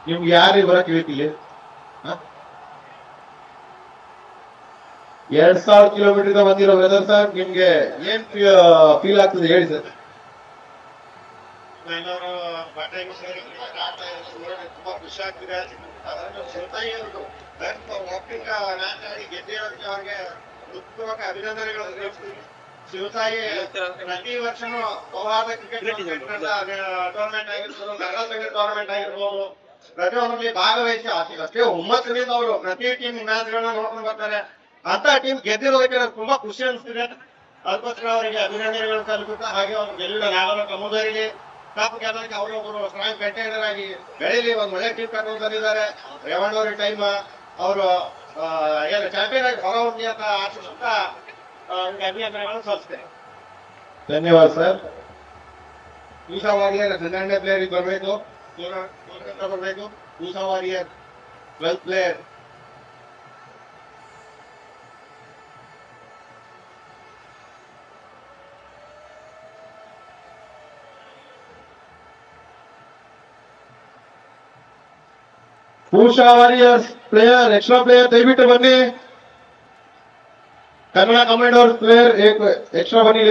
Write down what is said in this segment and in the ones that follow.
ನಿಮ್ಗೆ ಯಾರು ಬರಕ್ ಇಲ್ಲಿ 2000 ಕಿಲೋಮೀಟರ್ ಬಂದಿರೋ ವೆದರ್ ಸರ್, ನಿಮ್ಗೆ ಏನ್ ಫೀಲ್ ಆಗ್ತದೆ ಹೇಳಿ ಸರ್. ಬೆಂಗಳೂರು ಬಟ್ಟೆಗೆ ಸೇರಿ ತುಂಬಾ ಖುಷಿ ಆಗ್ತಿದೆ. ಅದನ್ನು ಶಿವತಾಯಿ ಅವರು ಒಪ್ಪಿಕ ನಾಟಿ ಗೆದ್ದಿರೋದಕ್ಕೆ ಅವ್ರಿಗೆ ಹೃತ್ಪೂರ್ವಕ ಅಭಿನಂದನೆಗಳು ತಿಳಿಸ್ತೀವಿ. ಶಿವತಾಯಿ ಪ್ರತಿ ವರ್ಷನೂ ಗೋವಾದ ಕ್ರಿಕೆಟ್ ಟೂರ್ನಮೆಂಟ್ ಆಗಿರ್ಬೋದು, ನಗರ ಟೂರ್ನಮೆಂಟ್ ಆಗಿರ್ಬೋದು, ಪ್ರತಿಯೊಂದರಲ್ಲಿ ಭಾಗವಹಿಸಿ ಅಷ್ಟೇ ಹುಮ್ಮಸ್ಸಿನಿಂದ ಅವರು ಪ್ರತಿ ಟೀಮ್ ಮ್ಯಾಚ್ಗಳನ್ನ ನೋಡ್ಕೊಂಡು ಬರ್ತಾರೆ. ಅಂತ ಟೀಮ್ ಗೆದ್ದಿರೋದಕ್ಕೆ ನನಗೆ ತುಂಬಾ ಖುಷಿ ಅನಿಸ್ತಿದೆ. ಅದಕ್ಕೋಸ್ಕರ ಅವರಿಗೆ ಅಭಿನಂದನೆಗಳು ಸಲ್ಲಿಸುತ್ತಾ, ಹಾಗೆ ಅವರು ಗೆಲ್ಲಿದ ನಾಗರ ಸಮುದಾಯಕ್ಕೆ ಕಪ್ ಗೆಲ್ಲೋದಕ್ಕೆ ಅವರೊಬ್ಬರು ಸ್ಟ್ರಾಂಗ್ ಕಂಟೈನರ್ ಆಗಿ ಬೆಳೀಲಿ, ಒಂದು ಒಳ್ಳೆ ಟೀಮ್ ಕರ್ಕೊಂಡು ಬಂದಿದ್ದಾರೆ. ರೇವಣ್ಣವ್ರ ಟೈಮ್ ಅವರು ಏನು ಚಾಂಪಿಯನ್ ಆಗಿ ಹೊರ ಹೋಗಿ ಅಂತ ಆಶಿಸುತ್ತಾ ಅಭಿನಂದನೆಗಳನ್ನು ಸಲ್ಲಿಸ್ತೇನೆ. ಧನ್ಯವಾದ ಸರ್. ಉಷಾ ವಾರಿಯರ್ 12ನೇ ಪ್ಲೇಯರ್ ಬರಬೇಕು, ಬರಬೇಕು. Usha warrior 12th player. Usha warriors player, extra player ದಯವಿಟ್ಟು ಬನ್ನಿ. ಕನ್ನಡ ಕಮಾಂಡೋರ್ ಪ್ಲೇಯರ್ ಎಕ್ಸ್ಟ್ರಾ ಬನ್ನಿ.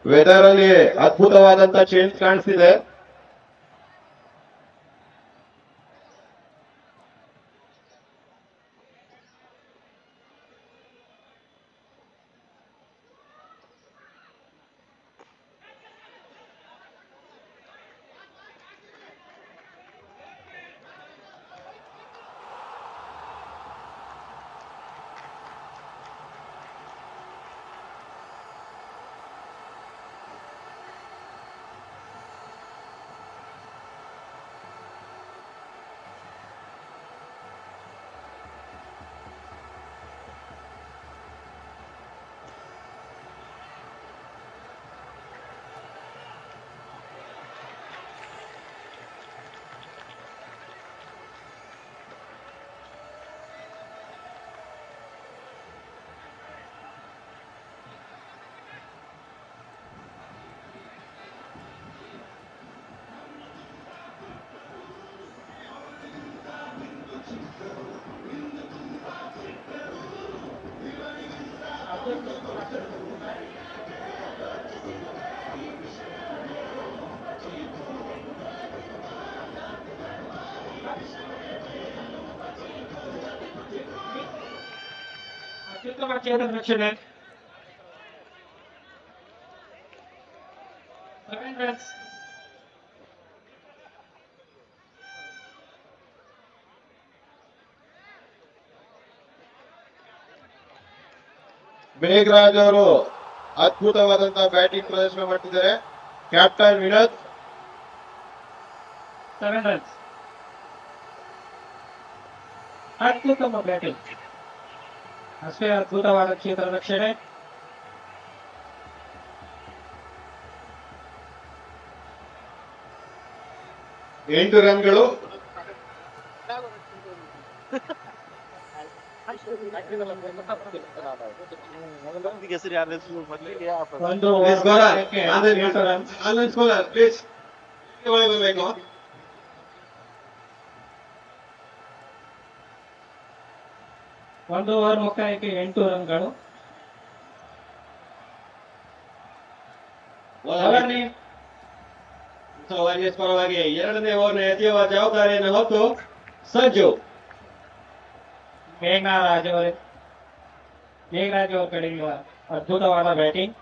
ವೆದರ್ ಅಲ್ಲಿ ಅದ್ಭುತವಾದಂತ ಚೇಂಜ್ ಕಾಣಿಸ್ತಿದೆ. ಅತ್ಯುತ್ತಮ ಚೇತನ ರಕ್ಷಣೆ 7 runs. ಮೇಘರಾಜ್ ಅವರು ಅದ್ಭುತವಾದಂತಹ ಬ್ಯಾಟಿಂಗ್ ಪ್ರದರ್ಶನ ಮಾಡ್ತಿದ್ದಾರೆ. Captain Vinod 7 runs. ಅತ್ಯುತ್ತಮ ಬ್ಯಾಟಿಂಗ್, ಅಷ್ಟೇ ಅದ್ಭುತವಾದ ಕ್ಷೇತ್ರ ರಕ್ಷಣೆ. ಎಂಟು ರನ್ಗಳು. ಒಂದು ಒಂದು ಓವರ್ ಮುಕ್ತಾಯಕ್ಕೆ 8 ರನ್ಗಳು. ಪರವಾಗಿ ಎರಡನೇ ಓವರ್ನ ಎಸೆಯುವ ಜವಾಬ್ದಾರಿಯನ್ನು ಹೊತ್ತು ಸಜ್ಜು. ಮೇಘರಾಜ್ ಅವರ ಕಡೆಯಿಂದ ಅದ್ಭುತವಾದ ಬ್ಯಾಟಿಂಗ್.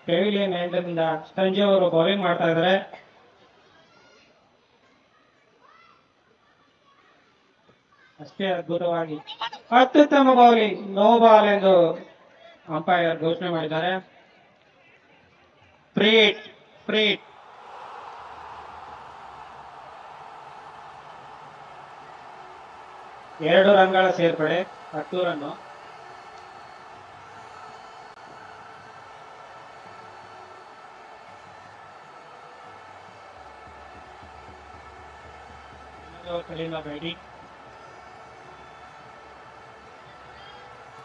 ಪೆವಿಲಿಯನ್ ಎಂಟರಿಂದ ಸಂಜೆ ಅವರು ಬೌಲಿಂಗ್ ಮಾಡ್ತಾ ಇದ್ದಾರೆ. ಅಷ್ಟೇ ಅದ್ಭುತವಾಗಿ ಅತ್ಯುತ್ತಮ ಬೌಲಿಂಗ್, ನೋ ಬಾಲ್ ಎಂದು ಅಂಪೈರ್ ಘೋಷಣೆ ಮಾಡಿದ್ದಾರೆ. ಫ್ರೀಟ್ 2 ರನ್ಗಳ ಸೇರ್ಪಡೆ, 10 ರನ್ನು. ಕಡೆಯಿಂದ ಬ್ಯಾಟಿಂಗ್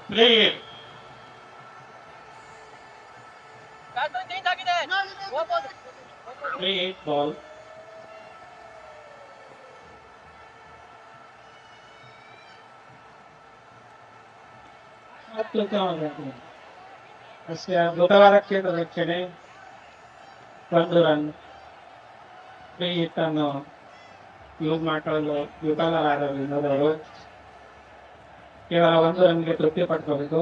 ಪ್ಲೇ ಪ್ಲೇ ಬಾಲ್ ಅಷ್ಟೇ ಅದ್ಭುತವಾದ ಕ್ಷೇತ್ರ ರಕ್ಷಣೆ, 1 ರನ್. ಫ್ರೀ ಹಿಟ್ ಅನ್ನು ಯೂಸ್ ಮಾಡಿಕೊಳ್ಳಲು ವಿಫಲರಾದರು ವಿನೋದವರು. ಕೇವಲ 1 ರನ್ಗೆ ತೃಪ್ತಿ ಪಡ್ಕೋಬೇಕು.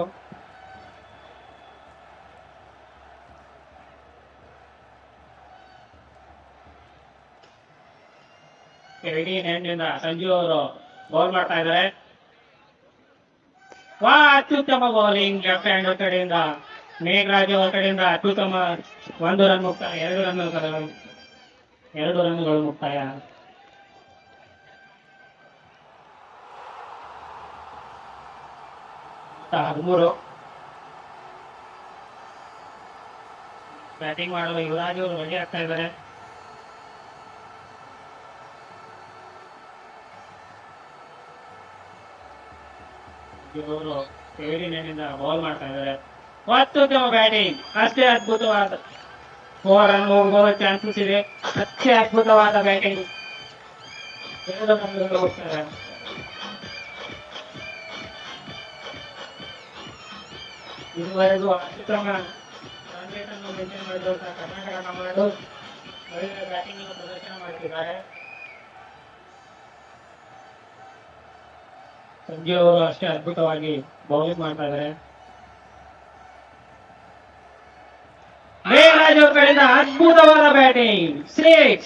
ರೆಡಿ ಎಂಡಿಂದ ಸಂಜು ಅವರು ಬೌಲ್ ಮಾಡ್ತಾ ಇದ್ದಾರೆ. ಅತ್ಯುತ್ತಮ ಬೌಲಿಂಗ್ ಲೆಫ್ಟ್ ಹ್ಯಾಂಡ್ ಕಡೆಯಿಂದ ಮೇಘರಾಜ್ ಅವರ ಕಡೆಯಿಂದ ಅತ್ಯುತ್ತಮ 1 ರನ್ ಮುಕ್ತಾಯ, 2 ರನ್ಗಳು ಮುಕ್ತಾಯ. ಹದಿಮೂರು. ಬ್ಯಾಟಿಂಗ್ ಮಾಡಲು ಯುವರಾಜ್ ಅವರು ರೆಡಿ ಆಗ್ತಾ ಇದ್ದಾರೆ. ಇವರು ಏರಿನಿಂದ ಬೌಲ್ ಮಾಡ್ತಾ ಇದ್ದಾರೆ. ಅತ್ಯುತ್ತಮ ಬ್ಯಾಟಿಂಗ್, ಅಷ್ಟೇ ಅದ್ಭುತವಾದ 4 ರನ್ ಹೋಗುವ ಚಾನ್ಸಸ್ ಇದೆ. ಅಷ್ಟೇ ಅದ್ಭುತವಾದ ಬ್ಯಾಟಿಂಗ್, 2 ರನ್ಗಳು ಹೋಗ್ತಾರೆ. ಇದುವರೆಗೂ ಅತ್ಯುತ್ತಮ ರನ್ ರೇಟ್ ಅನ್ನು ಮೇಂಟೈನ್ ಮಾಡಿದಂತಹ ಕರ್ನಾಟಕ ಕಮಾಂಡೋಸ್ ಒಳ್ಳೆಯ ಬ್ಯಾಟಿಂಗ್ ಪ್ರದರ್ಶನ ಮಾಡ್ತಿದ್ದಾರೆ. ಸಂಜು ಅವರು ಅಷ್ಟೇ ಅದ್ಭುತವಾಗಿ ಬೌಲಿಂಗ್ ಮಾಡ್ತಾ ಇದ್ದಾರೆ. ಮೇಘರಾಜ್ ಅವ್ರ ಕಡೆಯಿಂದ ಅದ್ಭುತವಾದ ಬ್ಯಾಟಿಂಗ್, 6.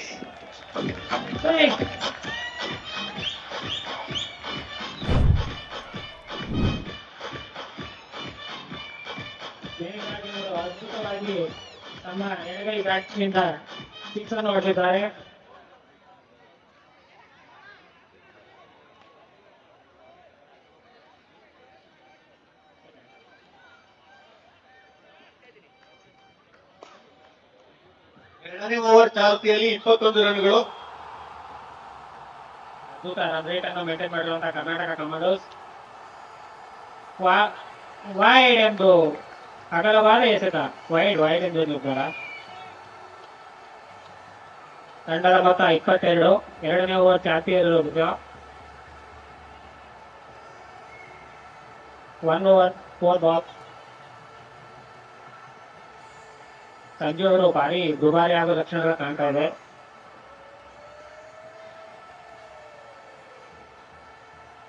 ಮೇಘರಾಜ್ ಅವರು ಅದ್ಭುತವಾಗಿ ತಮ್ಮ ಎಡಗೈ ಬ್ಯಾಟ್ನಿಂದ 6 ಅನ್ನು ಹೊಡೆದಿದ್ದಾರೆ. ಎರಡನೇ ಓವರ್ ಚಾಲ್ತಿಯಲ್ಲಿ 21 ರನ್ಗಳು. ಅದ್ಭುತ ರನ್ ರೇಟ್ ಅನ್ನು ಮೇಂಟೈನ್ ಮಾಡಿರುವಂತಹ ಕರ್ನಾಟಕ ಕಮಾಂಡೋಸ್. ವೈಡ್ ಎಂದು ಅಗಲವಾದ ಎಸೆತ, ವೈಡ್ ಎಂದು ನಿರ್ಧಾರ. ತಂಡದ ಮೊತ್ತ 22. ಎರಡನೇ ಓವರ್ ಚಾಲ್ತಿಯಲ್ಲಿರುವುದು 1 ಓವರ್ 4 ಬಾಲ್ಸ್. ಸಂಜು ಅವರು ಭಾರಿ ದುಬಾರಿ ಆಗೋ ಲಕ್ಷಣಗಳು ಕಾಣ್ತಾ ಇದೆ.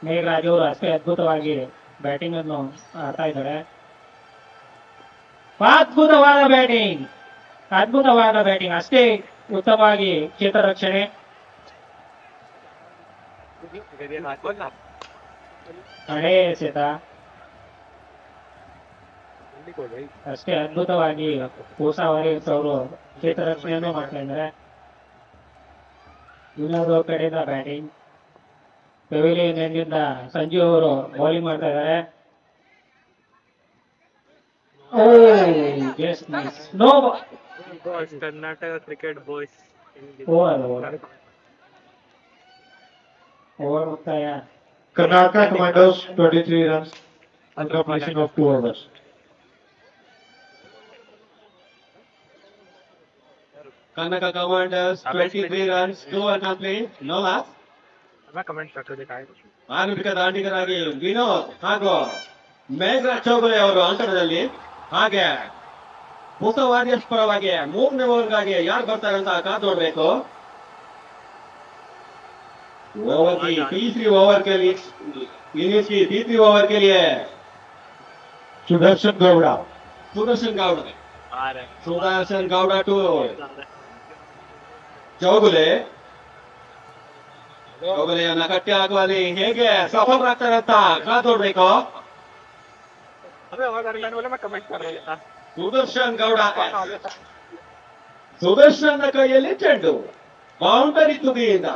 ಮೇಘರಾಜ್ ಅವರು ಅಷ್ಟೇ ಅದ್ಭುತವಾಗಿ ಬ್ಯಾಟಿಂಗ್ ಅನ್ನು ಆಡ್ತಾ ಇದ್ದಾರೆ. ಅದ್ಭುತವಾದ ಬ್ಯಾಟಿಂಗ್, ಅಷ್ಟೇ ಉತ್ತಮವಾಗಿ ಕ್ಷೇತ್ರ ರಕ್ಷಣೆ. ಕಡೆ ಎಸೆತ, ಅಷ್ಟೇ ಅದ್ಭುತವಾಗಿ ಪೂಸಾ ವಾರಿಯರ್ಸ್ ಅವರು ಕ್ಷೇತ್ರ ರಕ್ಷಣೆಯನ್ನು ಮಾಡ್ತಾ ಇದ್ದಾರೆ. ಇನ್ನೊಂದು ಕಡೆಯಿಂದ ಬ್ಯಾಟಿಂಗ್, ಪೆವಿಲಿಯನ್ ಎಂಡಿಂದ ಸಂಜು ಅವರು ಬೌಲಿಂಗ್ ಮಾಡ್ತಾ ಇದ್ದಾರೆ. ಕರ್ನಾಟಕ ಕ್ರಿಕೆಟ್ ಬಾಯ್ಸ್ ಓವರ್ ಮುಕ್ತಾಯ. Karnataka Commandos 23 runs under completion of 2 overs. Karnataka Commanders 23 runs, 2 uncomplete, no loss. Comment ಹಾಕೋದಕ್ಕೆ ಆರಂಭಿಕ ದಾಂಡಿಗರಾಗಿ ವಿನೋದ್ ಹಾಗೂ ಮೇಘರಾಜ್ ಚೌಗಲೆ ಅವರು ಅಂಕಣದಲ್ಲಿ. ಹಾಗೆ ಹೊಸ ವಾರಿಯರ್ಸ್ ಪರವಾಗಿ 3ನೇ ಓವರ್ಗಾಗಿ ಯಾರು ಬರ್ತಾರೆ ಅಂತ ಕಾದು ನೋಡ್ಬೇಕು. तीसरी ओवर के लिए इनिंग्स की तीसरी ओवर के लिए सुदर्शन गौड़ा टू ಚೌಗುಲೆಯನ್ನ ಕಟ್ಟಿ ಹಾಕುವಲ್ಲಿ ಹೇಗೆ ಸಫಲರಾಗ್ತಾರೆ ಅಂತ ಕಾದು ನೋಡ್ಬೇಕು. ಸುದರ್ಶನ್ ಕೈಯಲ್ಲಿ ಚೆಂಡು, ಬೌಂಡರಿ ತುದಿಯಿಂದ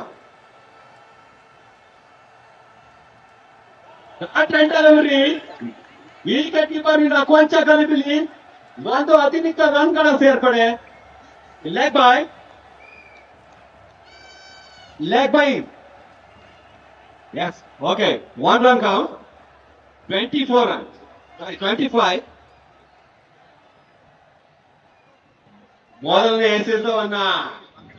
ಅಟೆಂಡರವರಿ ವಿಕೆಟ್ ಕೀಪರ್ನಿಂದ ಕೊಂಚ ಕಲಿಪಿಲಿ ಒಂದು ಅತಿರಿಕ್ತ ರನ್ಗಳ ಸೇರ್ಪಡೆ. Leg by yes okay 1 run count, 24 runs. 25. ಮೊದಲನೇ ಎಸೆತವನ್ನ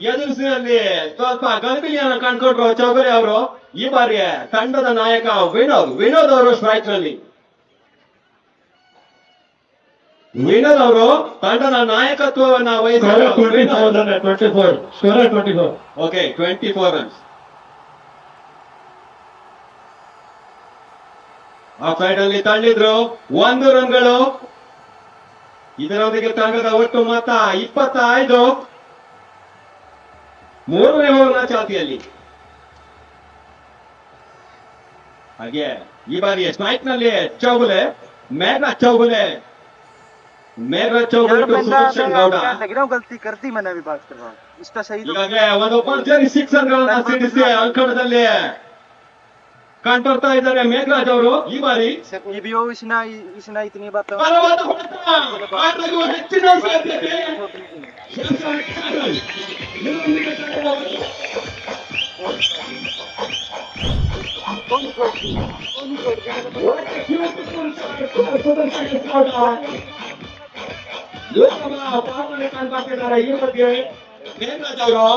ಎದುರಿಸಿದಲ್ಲಿ ಸ್ವಲ್ಪ ಗಲಿಬಿಲಿಯನ್ನು ಕಂಡುಕೊಂಡ್ರು ಚೌಗರಿ ಅವರು. ಈ ಬಾರಿ ತಂಡದ ನಾಯಕ ವಿನೋದ್ ಅವರು ಸ್ಟ್ರೈಕ್ ನಲ್ಲಿ. ವಿನೋದ್ ಅವರು ತಂಡದ ನಾಯಕತ್ವವನ್ನ ವಹಿಸಿದ್ದಾರೆ. Okay, 24 runs. ಆ ಸೈಡ್ ಅಲ್ಲಿ ತಳ್ಳಿದ್ರು 1 ರನ್ಗಳು. ಇದರೊಂದಿಗೆ ತಂಡದ ಒಟ್ಟು ಮೊತ್ತ 25. 3ನೇ ಓವರ್ನ ಚಾಲ್ತಿಯಲ್ಲಿ. ಹಾಗೆ ಈ ಬಾರಿ ಸ್ಟ್ರೈಕ್ ನಲ್ಲಿ ಚೌಗುಲೆ, ಮೇಘರಾಜ್ ಚೌಗುಲೆ ಸುದರ್ಶನ್ ಗೌಡ. गलती करती मैंने अभी बात कर रहा हूँ इसका सही ಈಗಾಗಲೇ ಒಂದು ಭರ್ಜರಿ ಸಿಕ್ಸರ್ ಗಳನ್ನ ಸಿಡಿಸಿ ಅಂಕಣದಲ್ಲಿ ಕಾಣ್ಬರ್ತಾ ಇದ್ದಾರೆ ಮೇಘರಾಜ್ ಅವರು. ಈ ಬಾರಿ ये भी हो इसने इतनी बात ಬಲವಾದ ಹೊಡೆತ, ಆಟಕ್ಕೂ ಹೆಚ್ಚಿನ ಸಾಧ್ಯತೆ. ಕಾಣ್ಬರ್ತಿದ್ದಾರೆ ಈ ಬಗ್ಗೆ ಮೇಘರಾಜ್ ಅವರು.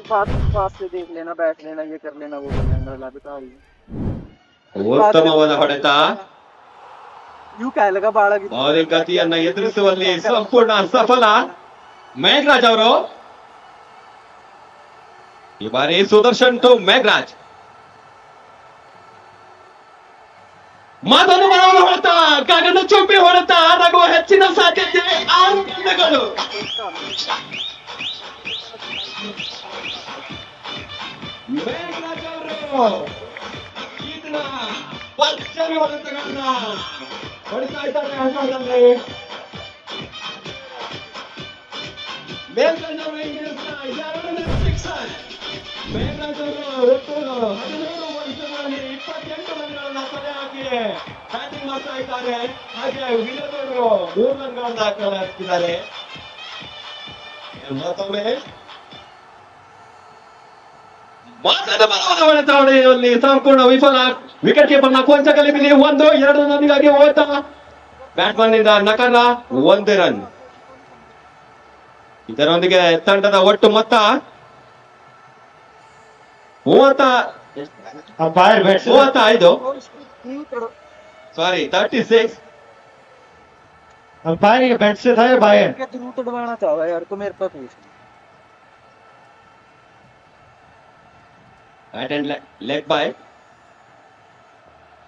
पास से देख लेना, बैठ लेना, ये कर लेना, वो कर लेना, बताओ ಉತ್ತಮವಾದ ಹೊಡೆತ. यूं कह लगा बाड़ा की ಬೌಲಿಂಗ್ ಗತಿಯನ್ನ ಎದುರಿಸುವಲ್ಲಿ ಸಂಪೂರ್ಣ ಸಫಲ ಮೇಘರಾಜ್ ಅವರು. ಈ ಬಾರಿ ಸುದರ್ಶನ್ ಟು ಮೇಘರಾಜ್. ಮತ್ತೊಂದು ಬಲವಾದ ಹೊಡೆತ, ಗಗನ ಚುಂಬಿ ಹೊಡೆತ, ಆದಾಗುವ ಹೆಚ್ಚಿನ ಸಾಧ್ಯತೆ 6 ರನ್ಗಳು. ಮೇಘರಾಜ್ ಅವರು ಇದನ್ನ ಭರ್ಜರಿ ಹೊಡೆತಗಳನ್ನ ಹೊಡಿತಾ ಇದ್ದಾರೆ ಅಂಕಣದಲ್ಲಿ. ಮೇಘರಾಜ್ ಅವರು ಇಂಗ್ಲಿಷ್ನ 2ನೇ ಸಿಕ್ಸರ್. ಮೇಘರಾಜ್ ಅವರು ಒಟ್ಟು 13 ವರ್ಷಗಳಲ್ಲಿ 28 ರನ್ಗಳನ್ನ ಕಲೆ ಹಾಕಿ ಬ್ಯಾಟಿಂಗ್ ಮಾಡ್ತಾ ಇದ್ದಾರೆ. ಹಾಗೆ ವಿನೋದ್ ಅವರು 3 ರನ್ಗಳನ್ನ ಕಲೆ ಹಾಕ್ತಿದ್ದಾರೆ. ಮತ್ತೊಮ್ಮೆ ಹೊಡೆತದಲ್ಲಿ ಸಂಪೂರ್ಣ ವಿಫಲ. ವಿಕೆಟ್ ಕೀಪರ್ ನ ಕೊಂಚ ಗಲಿಬಿಲಿ. 1-2 ರನ್ನಿಗಾಗಿ ಓಟ. ಬ್ಯಾಟ್ಮನ್ ನಿಂದ ನಕರ 1 ರನ್. ಇದರೊಂದಿಗೆ ತಂಡದ ಒಟ್ಟು ಮೊತ್ತ 35. ಸಾರಿ 36. अंपायर ये बैट से था या बाहर क्या थ्रू तड़वाना चाहो यार तो मेरे पास पूछ Bat and leg by.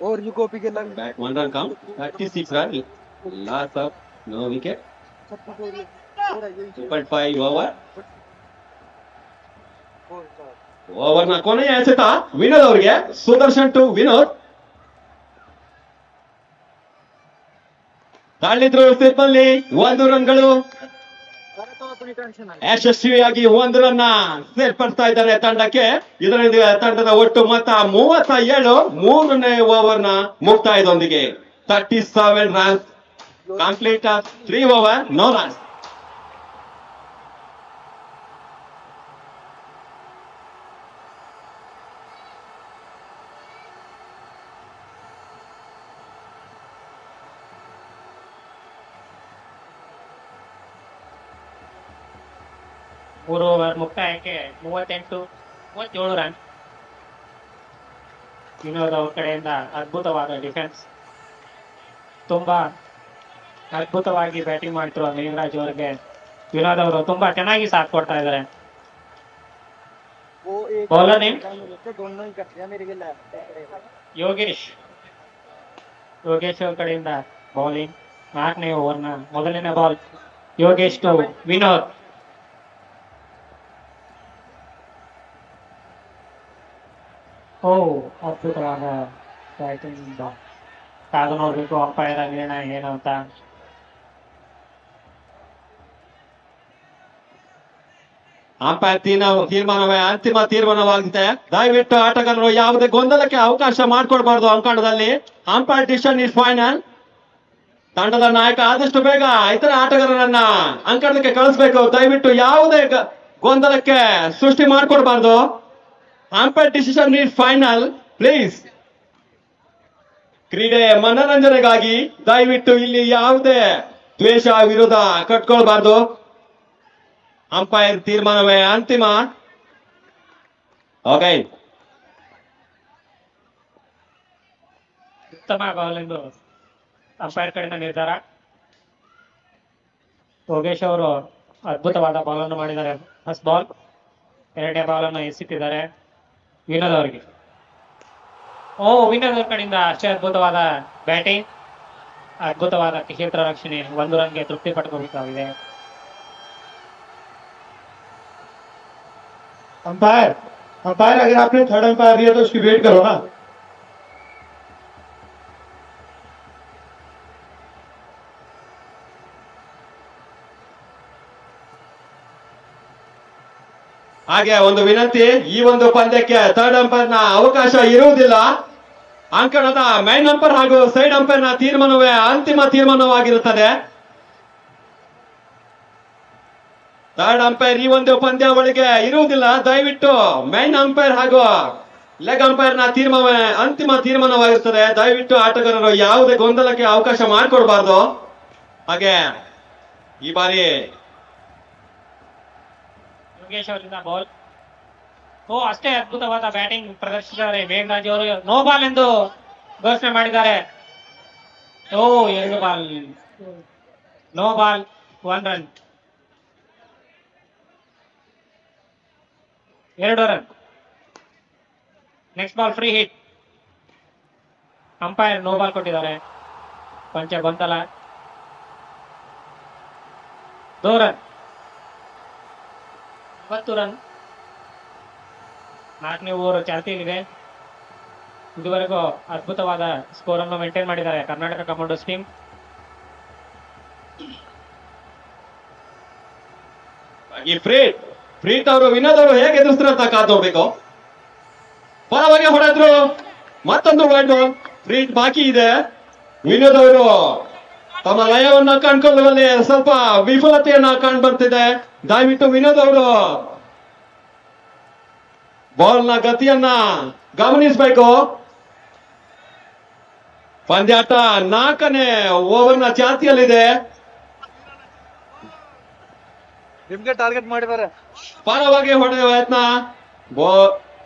और यू कॉपी के लग Bat 1 run count. 36 run. Last up. No wicket. 2.5 over. Over ನ ಕೊನೆಯ ಎಸೆತ ವಿನೋದ್ ಅವರಿಗೆ. ಸುದರ್ಶನ್ ಟು ವಿನೋದ್. ತಾಳಿದ್ರು ಸ್ಲಿಪ್ನಲ್ಲಿ 1 ರನ್ಗಳು. ಯಶಸ್ವಿಯಾಗಿ 1 ರನ್ನ ಸೇರ್ಪಡಿಸ್ತಾ ಇದ್ದಾರೆ ತಂಡಕ್ಕೆ. ಇದರಿಂದ ತಂಡದ ಒಟ್ಟು ಮೊತ್ತ 37. 3ನೇ ಓವರ್ ನ ಮುಕ್ತಾಯದೊಂದಿಗೆ 37 runs. Complete 3 over, no runs. ಮೂರು ಓವರ್ ಮುಕ್ತಾಯಕ್ಕೆ 37 ರನ್. ವಿನೋದ್ ಅವ್ರ ಕಡೆಯಿಂದ ಅದ್ಭುತವಾದ ಡಿಫೆನ್ಸ್. ತುಂಬಾ ಅದ್ಭುತವಾಗಿ ಬ್ಯಾಟಿಂಗ್ ಮಾಡ್ತಿರುವ ಮೇಘರಾಜ್ ಅವರಿಗೆ ವಿನೋದ್ ಅವರು ತುಂಬಾ ಚೆನ್ನಾಗಿ ಸಾಥ್ ಕೊಡ್ತಾ ಇದ್ದಾರೆ. ಬೌಲರ್ ನೇಮ್ ಯೋಗೇಶ್ ಅವ್ರ ಕಡೆಯಿಂದ ಬೌಲಿಂಗ್. 4ನೇ ಓವರ್ನ ಮೊದಲನೇ ಬಾಲ್ ಯೋಗೇಶ್ ಟು ವಿನೋದ್. ಅದ್ಭುತವಾದ ಬ್ಯಾಟಿಂಗ್. ಕಾದು ನೋಡ್ಬೇಕು ಅಂಪೈರ್ ನಿರ್ಣಯ ಏನು ಅಂತ. ಅಂಪೈರ್ ತೀರ್ಮಾನವೇ ಅಂತಿಮ ತೀರ್ಮಾನವಾಗಿದೆ. ದಯವಿಟ್ಟು ಆಟಗಾರರು ಯಾವುದೇ ಗೊಂದಲಕ್ಕೆ ಅವಕಾಶ ಮಾಡಿಕೊಡ್ಬಾರ್ದು ಅಂಕಣದಲ್ಲಿ. Umpire decision is final. ತಂಡದ ನಾಯಕ ಆದಷ್ಟು ಬೇಗ ಇತರ ಆಟಗಾರರನ್ನ ಅಂಕಣಕ್ಕೆ ಕಳಿಸ್ಬೇಕು. ದಯವಿಟ್ಟು ಯಾವುದೇ ಗೊಂದಲಕ್ಕೆ ಸೃಷ್ಟಿ ಮಾಡಿಕೊಡ್ಬಾರ್ದು. Umpire decision is final. Please ಕ್ರೀಡೆ ಮನರಂಜನೆಗಾಗಿ ದಯವಿಟ್ಟು ಇಲ್ಲಿ ಯಾವುದೇ ದ್ವೇಷ ವಿರೋಧ ಕಟ್ಕೊಳ್ಬಾರ್ದು. ಅಂಪೈರ್ ತೀರ್ಮಾನವೇ ಅಂತಿಮ. ಓಕೆ, ಉತ್ತಮ ಬಾಲ್ ಎಂದು ಅಂಪೈರ್ ಕಡೆಯಿಂದ ನಿರ್ಧಾರ. ಯೋಗೇಶ್ ಅವರು ಅದ್ಭುತವಾದ ಬಾಲ್ ಅನ್ನು ಮಾಡಿದ್ದಾರೆ. ಫಸ್ಟ್ ಬಾಲ್, ಎರಡನೇ ಬಾಲ್ ಅನ್ನು ಎಸೆತಿದ್ದಾರೆ ವಿನೋದ್ ಅವರಿಗೆ. ವಿನೋದ್ ಅವ್ರ ಕಡೆಯಿಂದ ಅಷ್ಟೇ ಅದ್ಭುತವಾದ ಬ್ಯಾಟಿಂಗ್, ಅದ್ಭುತವಾದ ಕ್ಷೇತ್ರ ರಕ್ಷಣೆ. 1 ರನ್ಗೆ ತೃಪ್ತಿ ಪಟ್ಕೋಬೇಕಾಗಿದೆ. अंपायर अंपायर अगर आपने थर्ड अंपायर दिया तो उसकी वेट करो ना. ಹಾಗೆ ಒಂದು ವಿನಂತಿ, ಈ ಒಂದು ಪಂದ್ಯಕ್ಕೆ ಥರ್ಡ್ ಅಂಪೈರ್ ನ ಅವಕಾಶ ಇರುವುದಿಲ್ಲ. ಅಂಕಣದ ಮೈನ್ ಅಂಪೈರ್ ಹಾಗೂ ಸೈಡ್ ಅಂಪೈರ್ ನ ತೀರ್ಮಾನವೇ ಅಂತಿಮ ತೀರ್ಮಾನವಾಗಿರುತ್ತದೆ. ಥರ್ಡ್ ಅಂಪೈರ್ ಈ ಒಂದು ಪಂದ್ಯಾವಳಿಗೆ ಇರುವುದಿಲ್ಲ. ದಯವಿಟ್ಟು ಮೈನ್ ಅಂಪೈರ್ ಹಾಗೂ ಲೆಗ್ ಅಂಪೈರ್ ನ ತೀರ್ಮಾನವೇ ಅಂತಿಮ ತೀರ್ಮಾನವಾಗಿರುತ್ತದೆ. ದಯವಿಟ್ಟು ಆಟಗಾರರು ಯಾವುದೇ ಗೊಂದಲಕ್ಕೆ ಅವಕಾಶ ಮಾಡಿಕೊಡ್ಬಾರ್ದು. ಹಾಗೆ ಈ ಬಾರಿ ಯೋಗೇಶ್ ಅವರಿಂದ ಬಾಲ್. ಅಷ್ಟೇ ಅದ್ಭುತವಾದ ಬ್ಯಾಟಿಂಗ್ ಪ್ರದರ್ಶಿಸಿದ್ದಾರೆ ಮೇಘರಾಜ್ ಅವರು. ನೋ ಬಾಲ್ ಎಂದು ಘೋಷಣೆ ಮಾಡಿದ್ದಾರೆ. 2 ball, no ball, 1 run, 2 run. Next ball free hit. Umpire no ball ಕೊಟ್ಟಿದ್ದಾರೆ. ಪಂಚ ಬಂತಲ್ಲ. 2 ರನ್, 20 ರನ್. 4ನೇ ಓವರ್ ಚಾಲ್ತಿಯಲ್ಲಿದೆ. ಇದುವರೆಗೂ ಅದ್ಭುತವಾದ ಸ್ಕೋರ್ ಅನ್ನು ಮೇಂಟೈನ್ ಮಾಡಿದ್ದಾರೆ ಕರ್ನಾಟಕ ಕಮಾಂಡೋಸ್ ಟೀಮ್. ಈ ಪ್ರೀತ್ ಅವರು ವಿನೋದ್ ಅವರು ಹೇಗೆ ಎದುರಿಸ್ತಾರೆ ಅಂತ ಕಾದು ನೋಡ್ಬೇಕು. ಪರವಾಗಿ ಹೊಡೆದ್ರು, ಮತ್ತೊಂದು ವೈಡ್ ಬಾಲ್. ಪ್ರೀತ್ ಬಾಕಿ ಇದೆ. ವಿನೋದ್ ಅವರು ತಮ್ಮ ಲಯವನ್ನ ಕಂಡುಕೊಳ್ಳುವಲ್ಲಿ ಸ್ವಲ್ಪ ವಿಫಲತೆಯನ್ನ ಕಂಡು ಬರ್ತಿದೆ. ದಯವಿಟ್ಟು ವಿನೋದ್ ಅವರು ಬಾಲ್ ನ ಗತಿಯನ್ನ ಗಮನಿಸಬೇಕು. ಪಂದ್ಯಾಟ 4ನೇ ಓವರ್ ನ ಚಾಲ್ತಿಯಲ್ಲಿದೆ. ನಿಮ್ಗೆ ಟಾರ್ಗೆಟ್ ಮಾಡಿದ್ದಾರೆ. ಪರವಾಗಿ ಹೊಡೆಯುವ ಯತ್ನ.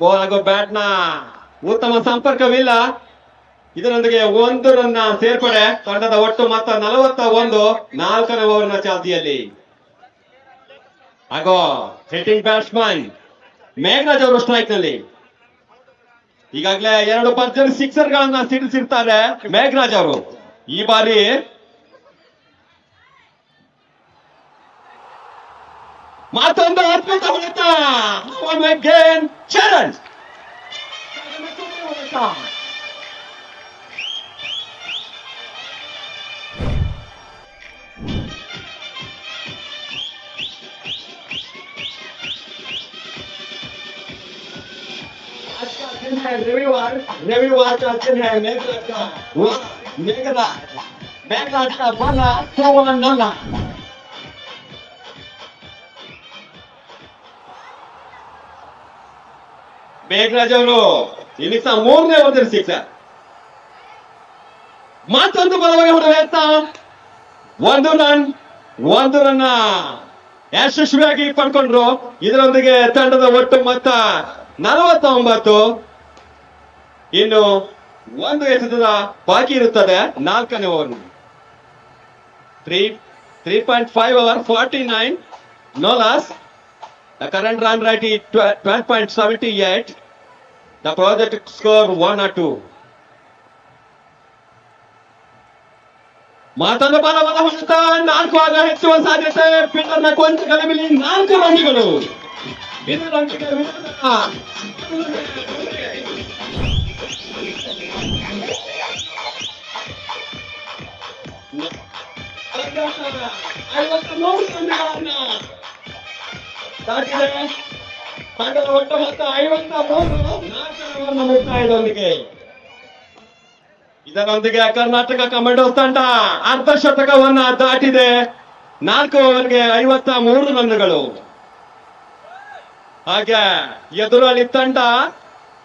ಬಾಲ್ ಹಾಗೂ ಬ್ಯಾಟ್ ನ ಉತ್ತಮ ಸಂಪರ್ಕವಿಲ್ಲ. ಇದರೊಂದಿಗೆ 1 ರನ್ ಸೇರ್ಪಡೆ. ತಂಡದ ಒಟ್ಟು ಮೊತ್ತ 41. 4ನೇ ಓವರ್ ನ ಚಾಲ್ತಿಯಲ್ಲಿ ಹಾಗೂ ಹಿಟ್ಟಿಂಗ್ ಬ್ಯಾಟ್ಸ್ಮನ್ ಮೇಘರಾಜ್ ಅವರು ಸ್ಟ್ರೈಕ್ ನಲ್ಲಿ. ಈಗಾಗಲೇ 2 ಭರ್ಜರಿ ಸಿಕ್ಸರ್ ಗಳನ್ನ ಸಿಡಿಸಿರ್ತಾರೆ ಮೇಘರಾಜ್ ಅವರು. ಈ ಬಾರಿ ಮತ್ತೊಂದು ಅದ್ಭುತ ಹೊಡೆತ. ಚಾಲೆಂಜ್. रविवार का दिन है मेघराज का बना 54 ಮೇಘರಾಜ್ ಅವರು ಇನ್ನಿಂಗ್ಸ್ 3ನೇ ಓವರ್ ಸಿಕ್ಸರ್. ಮತ್ತೊಂದು ಬಲವಾಗಿ ಹೊಡೆದ ಯತ್ನ. 1 ರನ್ ಯಶಸ್ವಿಯಾಗಿ ಪಡ್ಕೊಂಡ್ರು. ಇದರೊಂದಿಗೆ ತಂಡದ ಒಟ್ಟು ಮೊತ್ತ 49. ಇನ್ನು 1 ಎಸೆತದ ಬಾಕಿ ಇರುತ್ತದೆ 4ನೇ over. 3.5 over 49. No loss. The current run rate is 12.78. The project score 1 or 2. ಮತ್ತೊಂದು ಬಲವಾದ ಹೊಡೆತ. 4 ಆಗ ಹೆಚ್ಚುವ ಸಾಧ್ಯತೆ. ಫೀಲ್ಡರ್ನ ಕೊಂಚ ಕಡಿಮೆ 4 ರನ್ಗಳು. ಇದರೊಂದಿಗೆ ತಂಡದ ಒಟ್ಟು ಮೊತ್ತ 53. ಮುಕ್ತಾಯದೊಂದಿಗೆ ಇದರೊಂದಿಗೆ ಕರ್ನಾಟಕ ಕಮಾಂಡೋಸ್ ತಂಡ ಅರ್ಧ ಶತಕವನ್ನ ದಾಟಿದೆ. 4 ಓವರ್ಗೆ 53 ರನ್ಗಳು. ಹಾಗೆ ಎದುರಾಳಿ ತಂಡ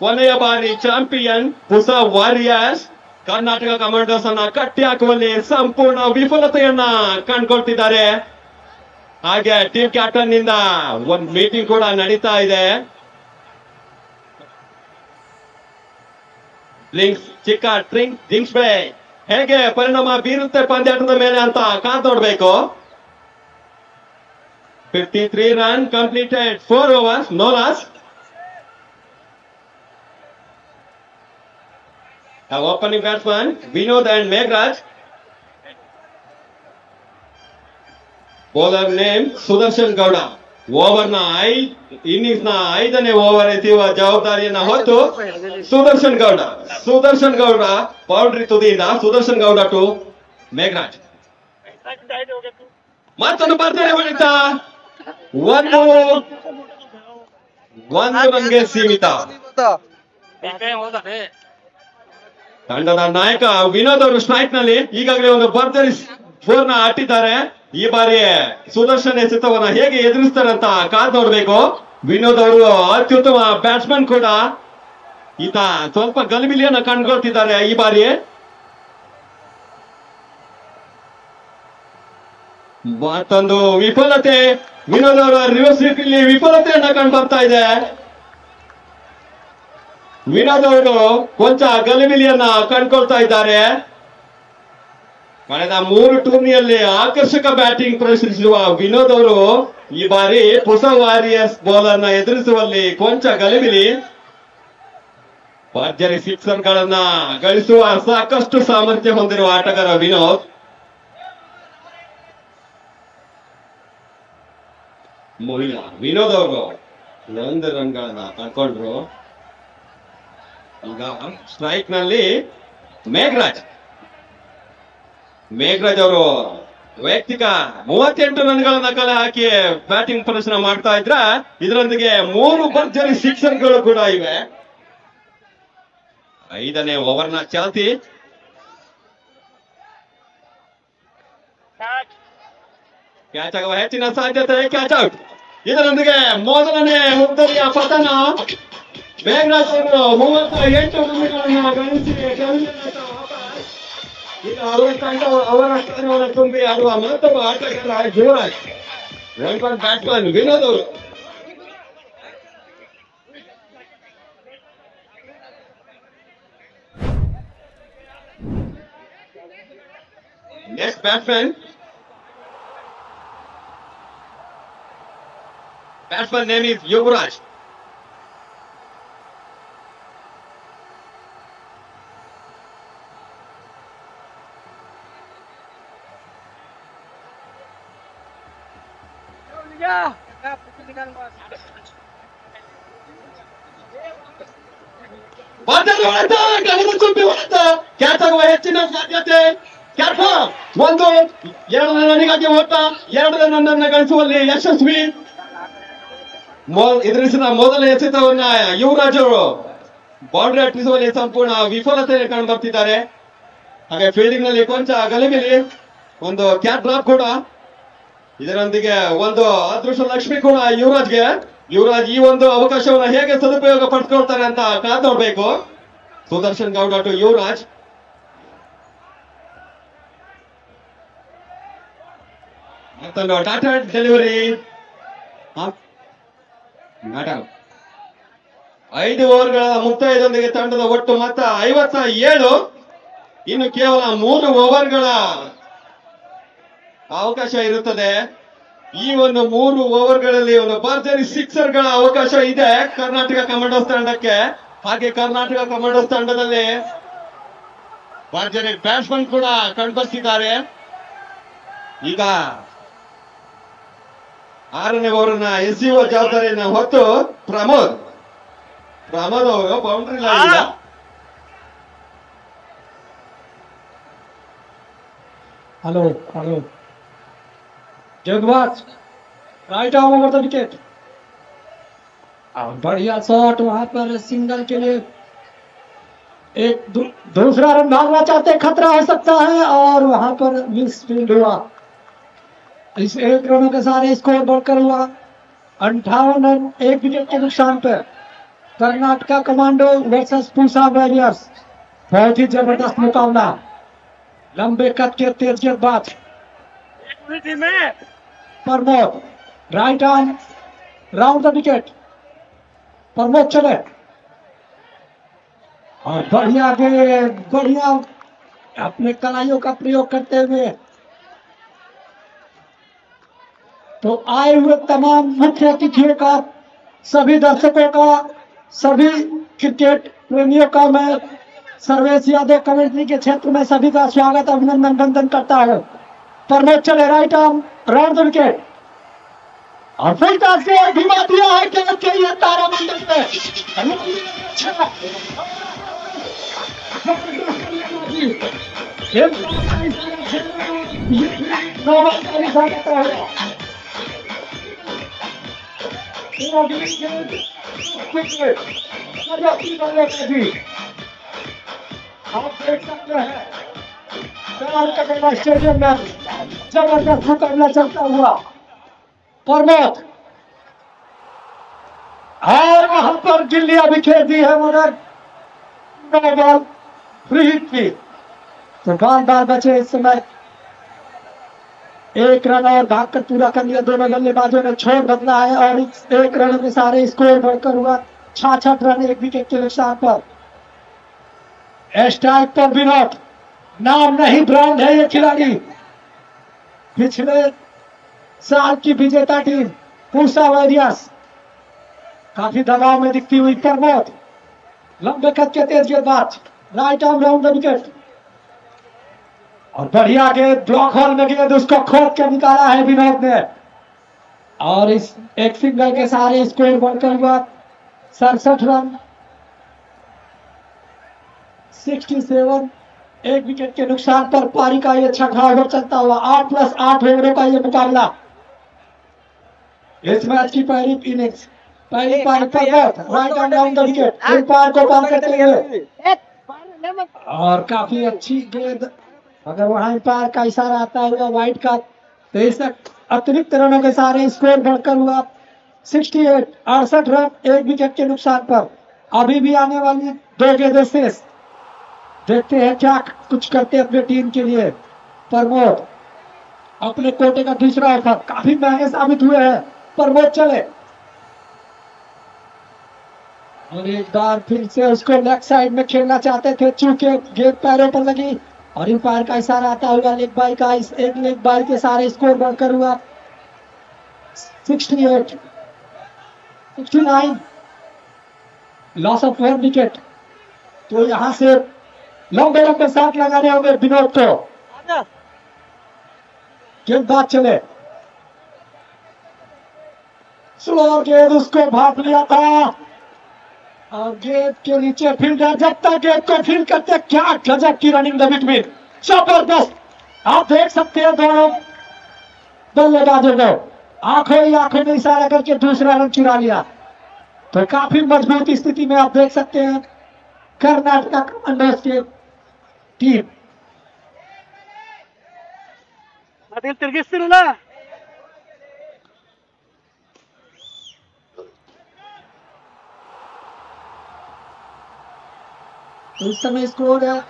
ಕೊನೆಯ ಬಾರಿ ಚಾಂಪಿಯನ್ ಹೊಸ ವಾರಿಯರ್ಸ್ ಕರ್ನಾಟಕ ಕಮಾಂಡರ್ಸ್ ಅನ್ನ ಕಟ್ಟಿ ಹಾಕುವಲ್ಲಿ ಸಂಪೂರ್ಣ ವಿಫಲತೆಯನ್ನ ಕಂಡುಕೊಳ್ತಿದ್ದಾರೆ. ಹಾಗೆ ಟೀಮ್ ಕ್ಯಾಪ್ಟನ್ ನಿಂದ ಒಂದು ಮೀಟಿಂಗ್ ಕೂಡ ನಡೀತಾ ಇದೆ. ಚಿಕ್ಕ ಡ್ರಿಂಕ್ಸ್ ಬೇ ಹೇಗೆ ಪರಿಣಾಮ ಬೀರುತ್ತೆ ಪಂದ್ಯಾಟದ ಮೇಲೆ ಅಂತ ಕಾದ್ ನೋಡ್ಬೇಕು. 53 run completed, 4 overs, no loss. Our opening batsman Vinod and Meghraj. Bowler name Sudarshan Gowda. Over ನ ಇನ್ನಿಂಗ್ಸ್ ನ 5ನೇ ಓವರ್ ಎತ್ತುವ ಜವಾಬ್ದಾರಿಯನ್ನ ಹೊತ್ತು ಸುದರ್ಶನ್ ಗೌಡ ಬೌಂಡ್ರಿ ತುದಿಯಿಂದ ಸುದರ್ಶನ್ ಗೌಡ ಟು ಮೇಘರಾಜ್. ಮತ್ತೊಂದು ಭರ್ಜರಿ ಹೊಡೆತ, ಒಂದು ರನ್ಗೆ ಸೀಮಿತ. ತಂಡದ ನಾಯಕ ವಿನೋದ್ ಅವರು ಸ್ಟ್ರೈಕ್ ನಲ್ಲಿ ಈಗಾಗಲೇ ಒಂದು ಭರ್ಜರಿ ಫೋರ್ ನ ಅಟ್ಟಿದ್ದಾರೆ. ಈ ಬಾರಿ ಸುದರ್ಶನ್ ಎಸೆತವನ್ನ ಹೇಗೆ ಎದುರಿಸ್ತಾರೆ ಅಂತ ಕಾದ್ ನೋಡ್ಬೇಕು. ವಿನೋದ್ ಅವರು ಅತ್ಯುತ್ತಮ ಬ್ಯಾಟ್ಸ್ಮನ್ ಕೂಡ, ಈತ ಸ್ವಲ್ಪ ಗಲಿಬಿಲಿಯನ್ನ ಕಂಡುಕೊಳ್ತಿದ್ದಾರೆ ಈ ಬಾರಿ. ಮತ್ತೊಂದು ವಿಫಲತೆ, ವಿನೋದ್ ಅವರ ರಿವರ್ಸ್ ರೀತಿಯಲ್ಲಿ ವಿಫಲತೆಯನ್ನ ಕಂಡು ಬರ್ತಾ ಇದೆ. ವಿನೋದ್ ಅವರು ಕೊಂಚ ಗಲಿಬಿಲಿಯನ್ನ ಕಂಡುಕೊಳ್ತಾ ಇದ್ದಾರೆ. ಕಳೆದ 3 ಟೂರ್ನಿಯಲ್ಲಿ ಆಕರ್ಷಕ ಬ್ಯಾಟಿಂಗ್ ಪ್ರದರ್ಶಿಸಿರುವ ವಿನೋದ್ ಅವರು ಈ ಬಾರಿ ಹೊಸ ವಾರಿಯರ್ಸ್ ಬೌಲರ್ ನ ಎದುರಿಸುವಲ್ಲಿ ಕೊಂಚ ಗಲಿಬಿಲಿ. ಭರ್ಜರಿ ಸಿಕ್ಸರ್ ಗಳನ್ನ ಗಳಿಸುವ ಸಾಕಷ್ಟು ಸಾಮರ್ಥ್ಯ ಹೊಂದಿರುವ ಆಟಗಾರ ವಿನೋದ್. ವಿನೋದ್ ಅವರು 1 ರನ್ಗಳನ್ನ ಕಂಡ್ಕೊಂಡ್ರು. ಈಗ ಸ್ಟ್ರೈಕ್ ನಲ್ಲಿ ಮೇಘರಾಜ್ ಅವರು ವೈಯಕ್ತಿಕ 38 ರನ್ಗಳನ್ನ ಕಲೆ ಹಾಕಿ ಬ್ಯಾಟಿಂಗ್ ಪ್ರದರ್ಶನ ಮಾಡ್ತಾ ಇದ್ರ, ಇದರೊಂದಿಗೆ 3 ಭರ್ಜರಿ ಸಿಕ್ಸರ್ಗಳು ಕೂಡ ಇವೆ. 5ನೇ ಓವರ್ ನ ಚಾಲ್ತಿ. ಕ್ಯಾಚ್ ಆಗುವ ಹೆಚ್ಚಿನ ಸಾಧ್ಯತೆ, ಕ್ಯಾಚ್ ಔಟ್. ಇದರೊಂದಿಗೆ ಮೊದಲನೇ ಉತ್ತರಿಯ ಪತನ. ಮೇಘರಾಜ್ ಅವರು 38 ರನ್ಗಳನ್ನ ಗಳಿಸಿ ಈಗ ಅವರ ಸ್ಥಾನವನ್ನು ತುಂಬಿ ಆಡುವ ಮಹತ್ವ ಆಟಗಾರ ಯುವರಾಜ್. ಬ್ಯಾಟ್ಸ್ಮನ್ ವಿನೋದ್ ಅವರು. Next batsman name is Yuvraj. Catch ಆಗುವ ಹೆಚ್ಚಿನ ಸಾಧ್ಯತೆ. 1 2 ರನ್ನಿಗಾಗಿ ಓಟ, 2 ರನ್ ಗಳಿಸುವಲ್ಲಿ ಯಶಸ್ವಿ. ಎದುರಿಸಿದ ಮೊದಲ ಎಸೆತವನ್ನ ಯುವರಾಜ್ ಅವರು ಬೌಂಡ್ರಿ ಅಟ್ಟಿಸುವಲ್ಲಿ ಸಂಪೂರ್ಣ ವಿಫಲತೆ ಕಂಡು ಬರ್ತಿದ್ದಾರೆ. ಹಾಗೆ ಫೀಲ್ಡಿಂಗ್ ನಲ್ಲಿ ಕೊಂಚ ಗಲಿಬಿಲಿ, ಒಂದು ಕ್ಯಾಚ್ ಡ್ರಾಪ್ ಕೂಡ. ಇದರೊಂದಿಗೆ ಒಂದು ಅದೃಷ್ಟ ಲಕ್ಷ್ಮಿ ಕೂಡ ಯುವರಾಜ್ಗೆ. ಯುವರಾಜ್ ಈ ಒಂದು ಅವಕಾಶವನ್ನ ಹೇಗೆ ಸದುಪಯೋಗ ಪಡ್ಕೊಳ್ತಾರೆ ಅಂತ ಕಾದ್ ನೋಡ್ಬೇಕು. ಸುದರ್ಶನ್ ಗೌಡ ಟು ಯುವರಾಜ್. ಮತ್ತೊಂದು ಟಾಟಾ ಡೆಲಿವರಿ. 5 ಓವರ್ಗಳ ಮುಕ್ತಾಯದೊಂದಿಗೆ ತಂಡದ ಒಟ್ಟು ಮೊತ್ತ 57. ಇನ್ನು ಕೇವಲ 3 ಓವರ್ಗಳ ಅವಕಾಶ ಇರುತ್ತದೆ. ಈ ಒಂದು 3 ಓವರ್ಗಳಲ್ಲಿ ಒಂದು ಭರ್ಜರಿ ಸಿಕ್ಸರ್ಗಳ ಅವಕಾಶ ಇದೆ ಕರ್ನಾಟಕ ಕಮಾಂಡೋಸ್ ತಂಡಕ್ಕೆ. ಹಾಗೆ ಕರ್ನಾಟಕ ಕಮಾಂಡೋಸ್ ತಂಡದಲ್ಲಿ ಭರ್ಜರಿ ಬ್ಯಾಟ್ಸ್ಮನ್ ಕೂಡ ಕಂಡುಬರ್ತಿದ್ದಾರೆ. ಈಗ 6ನೇ ಓವರ್ನ ಎಸೆಯುವ ಜವಾಬ್ದಾರಿಯನ್ನು ಹೊತ್ತು ಪ್ರಮೋದ್ ಅವರು ಬೌಂಡ್ರಿ ಲೈನ್. हेलो जगवाज right arm over the wicket. बढ़िया शॉट वहां पर सिंगल के लिए एक दूसरा रन भागना चाहते, खतरा हो सकता है और वहां पर मिस फील्ड हुआ। इस 1 रनों के सारे स्कोर बढ़कर हुआ 58 रन 1 विकेट के नुकसान पर। Karnataka commando versus Pusa warriors बहुत ही जबरदस्त मुकाबला, लंबे कद के तेज गेंदबाज Pramod, right arm round the wicket, Pramod चले और बढ़िया गेंद, बढ़िया अपने कलाइयों का प्रयोग करते हुए। तो आए हुए तमाम मुख्य अतिथियों का, सभी दर्शकों का, सभी क्रिकेट प्रेमियों का मैं सर्वेश यादव कमेंट्री के क्षेत्र में सभी का स्वागत अभिनंदन वंदन करता हूं। प्रमोद चले right arm round the wicket और फुल टॉस से धीमा दिया है कि चाहिए तारामंडल पे। आप देख सकते हैं स्टेडियम में जबरदस्त मुकाबला चलता हुआ। प्रमोद और वहां पर गिल्लियां बिखेर दी है मगर नो बॉल फ्री हिट की, तो बार बचे इस समय। एक रन और भागकर पूरा कर लिया दोनों बल्लेबाजों ने, छोड़ बदला है और इस एक रन के सारे स्कोर बढ़कर हुआ 66 रन, एक विकेट के नुकसान पर। स्ट्राइक पर विनोद, नाम नहीं ब्रांड है ये खिलाड़ी, पिछले साल की विजेता टीम पूसा वॉरियर्स, काफी दबाव में दिखती हुई प्रमोद, लंबे कद के तेज गेंदबाज, right arm round the wicket और बढ़िया गेंद, ब्लॉक होल में गेंद उसको खोद के निकाला है विनोद ने और इस एक सिंगल के सारे स्कोर बढ़कर हुआ 67 रन, 67, एक विकेट के नुकसान पर पारी का ये छठा ओवर चलता हुआ। 8+8 ओवरों का ये मुकाबला, इस मैच की पहली इनिंग्स, पहली पारी पर right arm round the wicket, umpire को पार करते हुए और काफी अच्छी गेंद, अगर वहां अंपायर का इशारा आता हुआ वाइड का, तो इस अतिरिक्त रनों के सारे स्कोर बढ़कर हुआ 68, 68 रन, एक विकेट के नुकसान पर। अभी भी आने वाली 2 गेंदें शेष, देखते हैं क्या कुछ करते हैं अपने टीम के लिए। प्रमोद अपने कोटे का दूसरा ओवर, काफी महंगे साबित हुए हैं। प्रमोद चले और एक बार फिर से उसको लेग साइड में खेलना चाहते थे, चूंकि गेंद पैरों पर लगी और अंपायर का इशारा आता हुआ लेग बाई का, इस एक लेग बाई के सारे स्कोर बढ़कर हुआ 68, 69, लॉस ऑफ 1 विकेट। तो यहां से लंबे शॉट लगाने होंगे विनोद को। गेंदबाज चले, स्लो गेंद उसको भाग लिया था और गेंद के नीचे फील्डर जब तक गेंद को फील्ड करते, क्या गजब की रनिंग द विकेट, जबरदस्त। आप देख सकते हैं दोनों बल्लेबाजों को आंखों ही आंखों में इशारा करके दूसरा रन चुरा लिया। तो काफी मजबूत स्थिति में आप देख सकते हैं कर्नाटका कमांडर्स की टीम। तो इस समय स्कोर है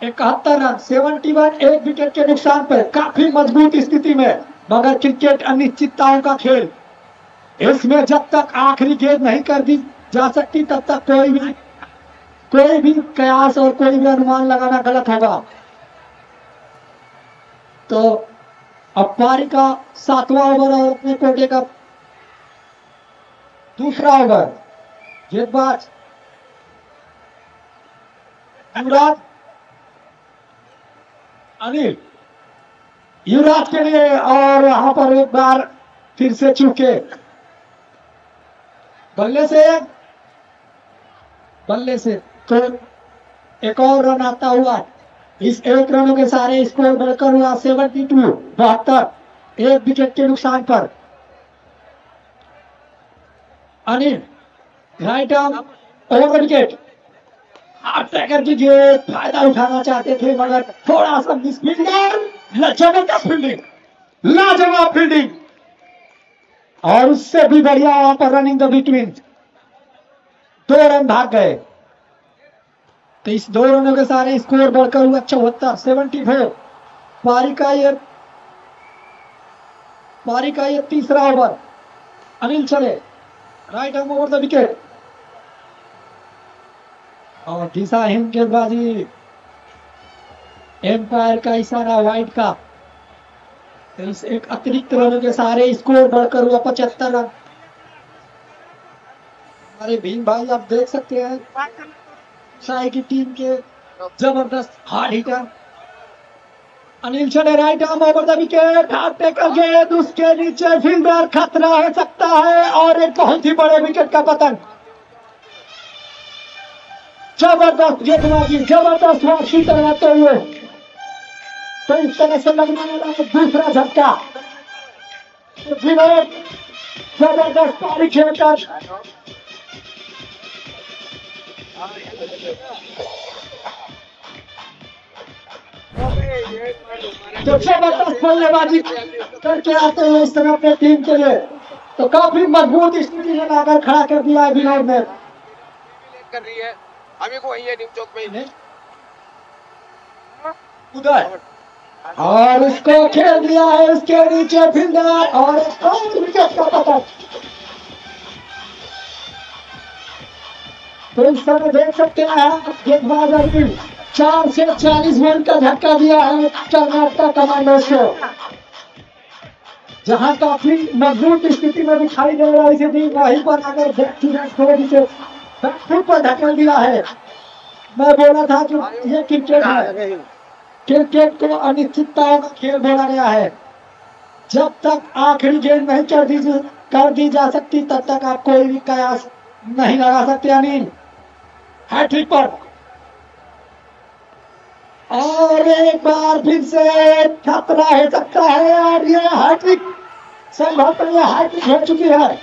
71 रन, 71, एक विकेट के नुकसान पर। काफी मजबूत स्थिति में, मगर क्रिकेट अनिश्चितताओं का खेल, इसमें जब तक आखिरी गेंद नहीं कर दी जा सकती तब तक कोई भी कयास और कोई भी अनुमान लगाना गलत होगा। तो अब पारी का 7वां ओवर और अपने कोटे का दूसरा ओवर। गेंदबाज युवराज अनिल, युवराज के लिए, और वहां पर एक बार फिर से चूके, बल्ले से तो एक और रन आता हुआ, इस एक रनों के सारे स्कोर बढ़कर हुआ 72, 72, एक विकेट के नुकसान पर। Anil right arm over wicket, हाथ टैकर की गेंद, फायदा उठाना चाहते थे मगर थोड़ा सा मिसफील्डिंग, जबरदस्त फील्डिंग, लाजवाब फील्डिंग और उससे भी बढ़िया वहां पर रनिंग द बिटवीन, 2 रन भाग गए। तो इस 2 रनों के सारे स्कोर बढ़कर हुआ 74-74। पारी का ये तीसरा ओवर। अनिल चले, right arm over the wicket और दिशाहीन गेंदबाजी, एम्पायर का इशारा वाइड का। तो इस एक अतिरिक्त रनों के सारे स्कोर बढ़कर हुआ 75 रन। हमारे भीम भाई आप देख सकते हैं शाही की टीम के जबरदस्त हार्ड हिटर। अनिल चले, right arm over the wicket, हाथ टेकर गेंद उसके नीचे, फील्डर खतरा हो सकता है और एक बहुत ही बड़े विकेट का पतन। जबरदस्त गेंदबाजी, जबरदस्त वापसी करवाते हुए। तो इस तरह से लगने वाला दूसरा झटका, जबरदस्त पारी खेलकर तो जबरदस्त बल्लेबाजी करके आते हुए इस तरह अपने टीम के लिए तो काफी मजबूत स्थिति में लाकर खड़ा कर दिया है विनोद ने। कर रही है अभी को वही है न्यू चौक में उधर और उसको खेल दिया है उसके नीचे फील्डर और विकेट का पतन। तो इस समय देख सकते हैं गेंदबाज अभी 4 से 40 रन का झटका दिया है कर्नाटक कमांडर्स को, जहां काफी मजबूत स्थिति में दिखाई दे रहा है। वहीं पर अगर बैकफुट पर धकेल दिया है। मैं बोला था कि ये क्रिकेट है, क्रिकेट को अनिश्चितताओं का खेल बोला गया है। जब तक आखिरी गेंद नहीं कर दी जा सकती तब तक आप कोई भी कयास नहीं लगा सकते। अनिल हैट्रिक पर और एक बार फिर से खतरा हो सकता है और ये हैट्रिक संभवतः ये हैट्रिक हो चुकी है।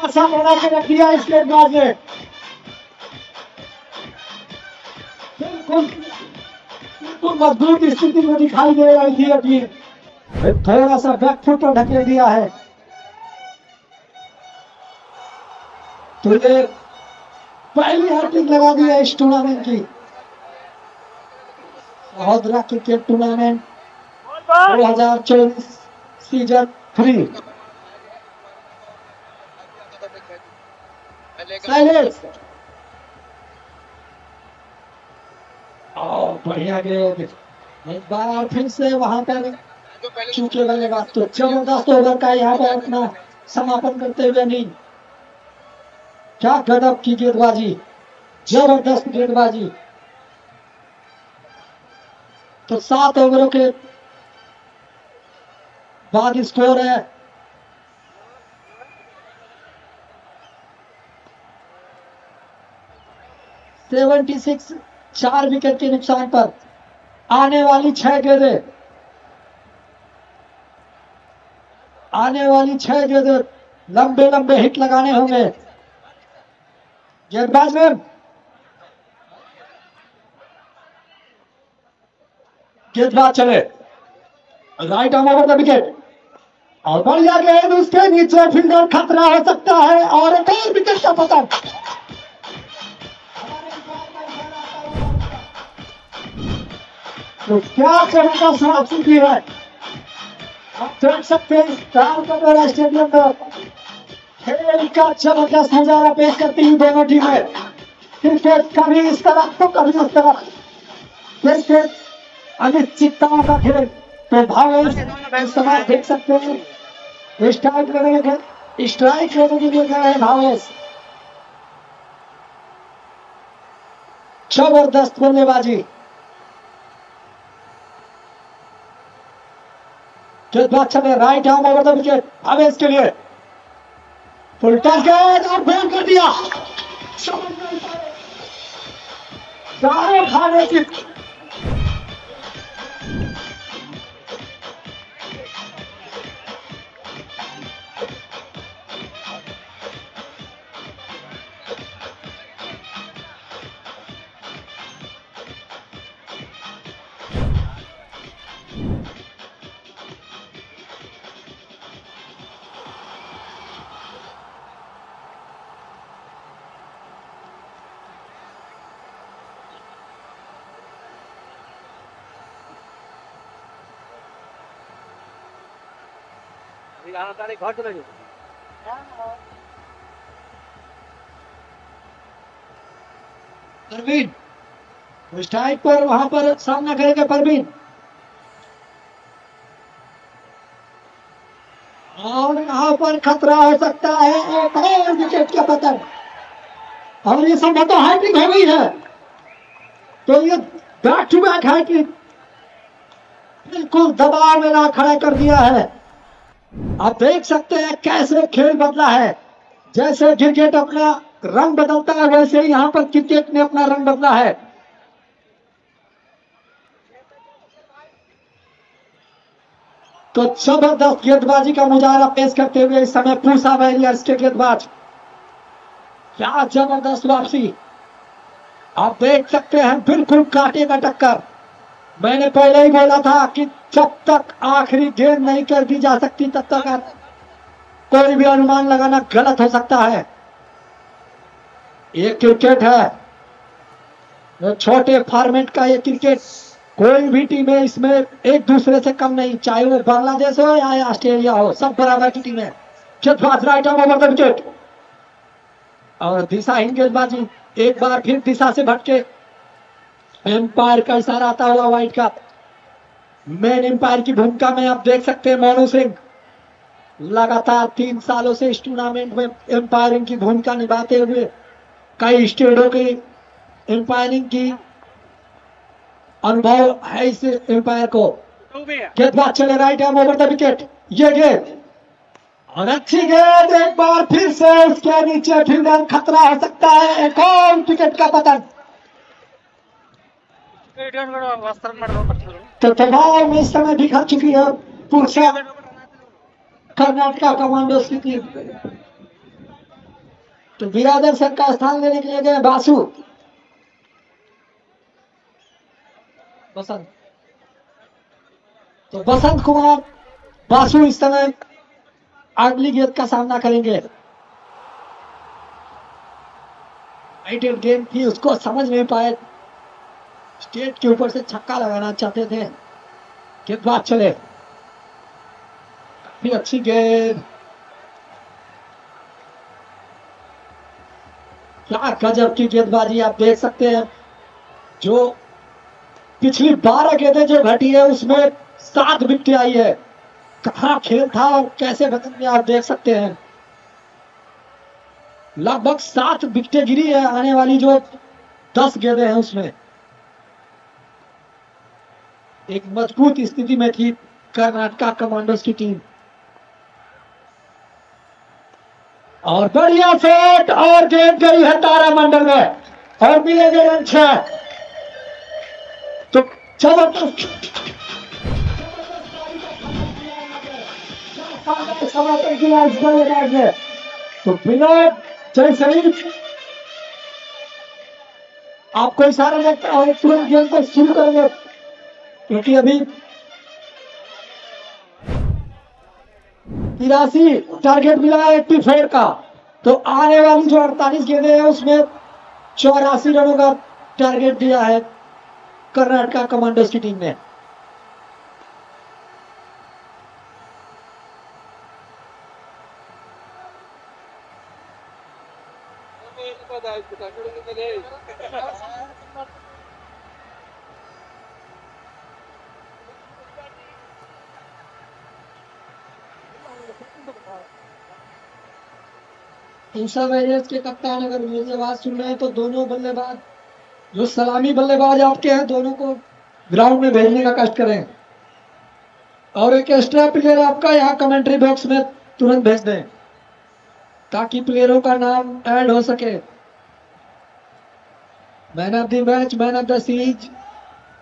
आशा बना के रख दिया इस गेंदबाज ने। बिल्कुल मजबूत स्थिति में दिखाई दे रही थी अभी, थोड़ा सा बैकफुट पर ढकेल दिया है। तो ये पहली हैट्रिक लगा दी है इस टूर्नामेंट की। महोदरा क्रिकेट टूर्नामेंट 2024 सीजन 3। साइलेंस और बढ़िया गेंद एक बार फिर से वहां पर चूके लगेगा। तो जबरदस्त ओवर का यहाँ पर अपना समापन करते हुए नहीं, क्या गजब की गेंदबाजी, जबरदस्त गेंदबाजी। तो 7 ओवरों के बाद स्कोर है 76। 4 विकेट के नुकसान पर आने वाली 6 गेंदें, लंबे लंबे हिट लगाने होंगे। गेंदबाज में गेंदबाज चले, right arm over the wicket और बढ़िया गेंद उसके नीचे, फील्डर खतरा हो सकता है और एक और विकेट का पतन। तो क्या चमका समाप्ति की है, आप देख सकते हैं तालकटोरा स्टेडियम में खेल का जबरदस्त नजारा पेश करती हुई दोनों टीमें। क्रिकेट कभी इस तरफ तो कभी उस तरफ, क्रिकेट अनिश्चितताओं का खेल। तो भावेश इस समय देख सकते हैं स्ट्राइक लेने के लिए गए हैं भावेश। जबरदस्त बल्लेबाजी, गेंदबाज चले, right arm over the wicket Bhavesh के लिए, फुल टच गेंद और गोल कर दिया। सारे खाने की परवीन स्ट्राइक पर वहां पर सामना करेंगे परवीन, और यहाँ पर खतरा हो सकता है एक और विकेट का पतन, और ये संभवतः हैट्रिक हो गई है। तो ये बैक टू बैक हैट्रिक बिल्कुल दबाव में ला खड़ा कर दिया है। आप देख सकते हैं कैसे खेल बदला है। जैसे क्रिकेट अपना रंग बदलता है वैसे ही यहाँ पर क्रिकेट ने अपना रंग बदला है। तो जबरदस्त गेंदबाजी का मुजाहरा पेश करते हुए इस समय पूसा वॉरियर्स के गेंदबाज, क्या जबरदस्त वापसी। आप देख सकते हैं बिल्कुल कांटे का टक्कर। मैंने पहले ही बोला था कि जब तक आखिरी गेंद नहीं कर दी जा सकती तब तक कोई भी अनुमान लगाना गलत हो सकता है। ये क्रिकेट है, छोटे फॉर्मेट का ये क्रिकेट, कोई भी टीम है इसमें एक दूसरे से कम नहीं, चाहे वो बांग्लादेश हो या ऑस्ट्रेलिया हो, सब बराबर की टीम है। गेंदबाज right arm over the wicket, और दिशाहीन गेंदबाजी एक बार फिर दिशा से भटके। एम्पायर का इशारा आता हुआ वाइड का। मेन एम्पायर की भूमिका में आप देख सकते हैं मोनू सिंह, लगातार 3 सालों से इस टूर्नामेंट में एम्पायरिंग की भूमिका निभाते हुए कई स्टेटों की एम्पायरिंग की अनुभव है इस एम्पायर को। गेंदबाज चले right arm over the wicket, ये गेंद और अच्छी गेंद, एक बार फिर से उसके नीचे फील्डर, खतरा हो सकता है एक और विकेट का पतन। तो दबाव में इस समय बिखर चुकी है पुरुषा कर्नाटका कमांडोज की टीम। तो बिरादर सर का स्थान लेने के लिए गए बासु बसंत। तो बसंत कुमार बासु इस समय अगली गेंद का सामना करेंगे। राइटेड गेंद थी, उसको समझ नहीं पाए, स्टेट के ऊपर से छक्का लगाना चाहते थे। गेंदबाज चले, काफी अच्छी गेंद, क्या गजब की गेंदबाजी आप देख सकते हैं। जो पिछली 12 गेंदें जो घटी है उसमें 7 विकेट आई है। कहाँ खेल था और कैसे बदल गया आप देख सकते हैं। लगभग 7 विकेटें गिरी है आने वाली जो 10 गेंदें हैं उसमें। एक मजबूत स्थिति में थी कर्नाटका कमांडोज की टीम। और बढ़िया शॉट, और गेंद गई है तारामंडल में और मिलेंगे रन 6। तो जबरदस्त समय किया इस बल्लेबाज ने। तो विराट जैसे ही आपको इशारा लगता है तुरंत गेंद को शुरू करेंगे, क्योंकि अभी 83 टारगेट मिला है 84 का। तो आने वाली जो 48 गेंदें हैं उसमें 84 रनों का टारगेट दिया है कर्नाटका कमांडोज की टीम ने। पूसा वॉरियर्स के कप्तान अगर मुझे आवाज सुन रहे हैं तो दोनों बल्लेबाज जो सलामी बल्लेबाज आपके हैं दोनों को ग्राउंड में भेजने का कष्ट करें, और एक एक्स्ट्रा प्लेयर आपका यहाँ कमेंट्री बॉक्स में तुरंत भेज दें ताकि प्लेयरों का नाम ऐड हो सके। Man of the match, man of the series,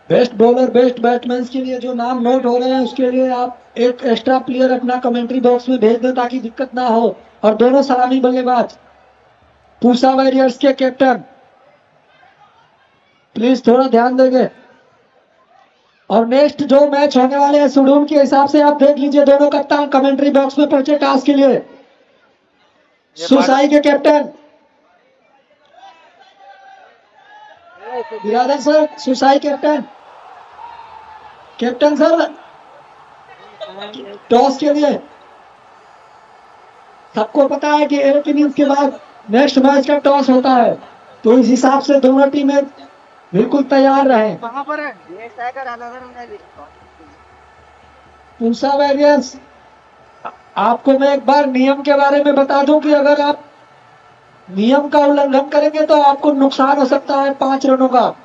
best bowler, best batsman के लिए जो नाम नोट हो रहे हैं उसके लिए आप एक एक्स्ट्रा प्लेयर अपना कमेंट्री बॉक्स में भेज दें ताकि दिक्कत ना हो। और दोनों सलामी बल्लेबाज पूसा वॉरियर्स के कैप्टन प्लीज थोड़ा ध्यान देंगे। और नेक्स्ट जो मैच होने वाले हैं शेड्यूल के हिसाब से आप देख लीजिए। दोनों कप्तान कमेंट्री बॉक्स में पहुंचे टास्क के लिए। सुसाई के कैप्टन बिरादर सर, सुसाई कैप्टन, कैप्टन सर टॉस के लिए सबको पता है कि एक इनिंग्स के बाद नेक्स्ट मैच का टॉस होता है, तो इस हिसाब से दोनों टीमें बिल्कुल तैयार रहे। कहाँ पर है ये टाइगर आधा पूसा वैरियंस, आपको मैं एक बार नियम के बारे में बता दूं कि अगर आप नियम का उल्लंघन करेंगे तो आपको नुकसान हो सकता है 5 रनों का।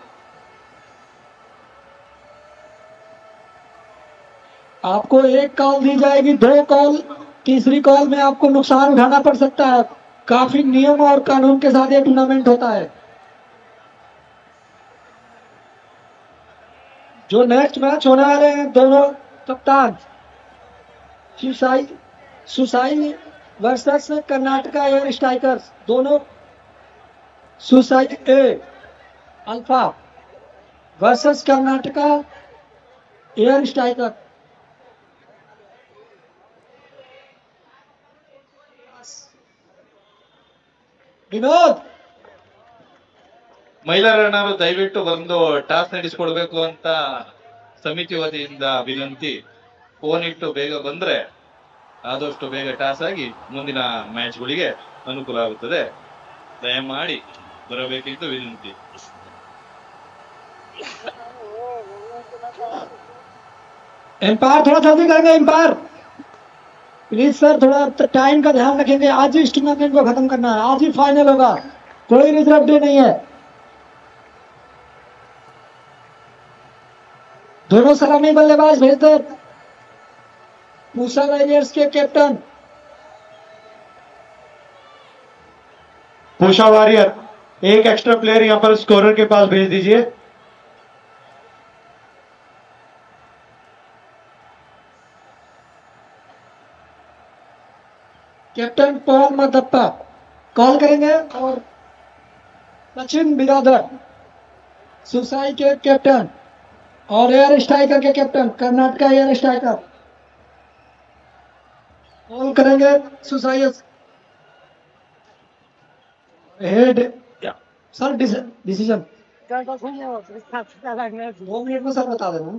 आपको एक कॉल दी जाएगी, 2 कॉल, तीसरी कॉल में आपको नुकसान उठाना पड़ सकता है। काफी नियम और कानून के साथ ये टूर्नामेंट होता है। जो नेक्स्ट मैच होने वाले हैं, दोनों कप्तान सुसाई वर्सेस कर्नाटका एयर स्ट्राइकर्स, दोनों सुसाई A alpha versus Karnataka air striker. Vinod, ಮಹಿಳೆಯರನ್ನಾರು ದಯವಿಟ್ಟು ಬಂದು ಟಾಸ್ ನಡೆಸಿಕೊಡ್ಬೇಕು ಅಂತ ಸಮಿತಿ ವತಿಯಿಂದ ವಿನಂತಿ. ಫೋನ್ ಇಟ್ಟು ಬೇಗ ಬಂದ್ರೆ ಆದಷ್ಟು ಬೇಗ ಟಾಸ್ ಆಗಿ ಮುಂದಿನ ಮ್ಯಾಚ್ಗಳಿಗೆ ಅನುಕೂಲ ಆಗುತ್ತದೆ. ದಯಮಾಡಿ ಬರಬೇಕೆಂದು ವಿನಂತಿ. एम्पायर थोड़ा जल्दी करेंगे। एम्पायर प्लीज सर, थोड़ा टाइम का ध्यान रखेंगे। आज ही इस टूर्नामेंट को खत्म करना है, आज ही फाइनल होगा, कोई रिजर्व डे नहीं है। दोनों सलामी बल्लेबाज भेज दे। पूसा वारियर्स के कैप्टन पूषा वॉरियर, एक एक्स्ट्रा प्लेयर यहाँ पर स्कोरर के पास भेज दीजिए। कैप्टन पॉल मदप्पा कॉल करेंगे और सचिन बिरादर सुसाई के कैप्टन और एयर स्ट्राइकर के captain Karnataka air striker call करेंगे। Soosai head sir decision 2 minute में सर बता देना।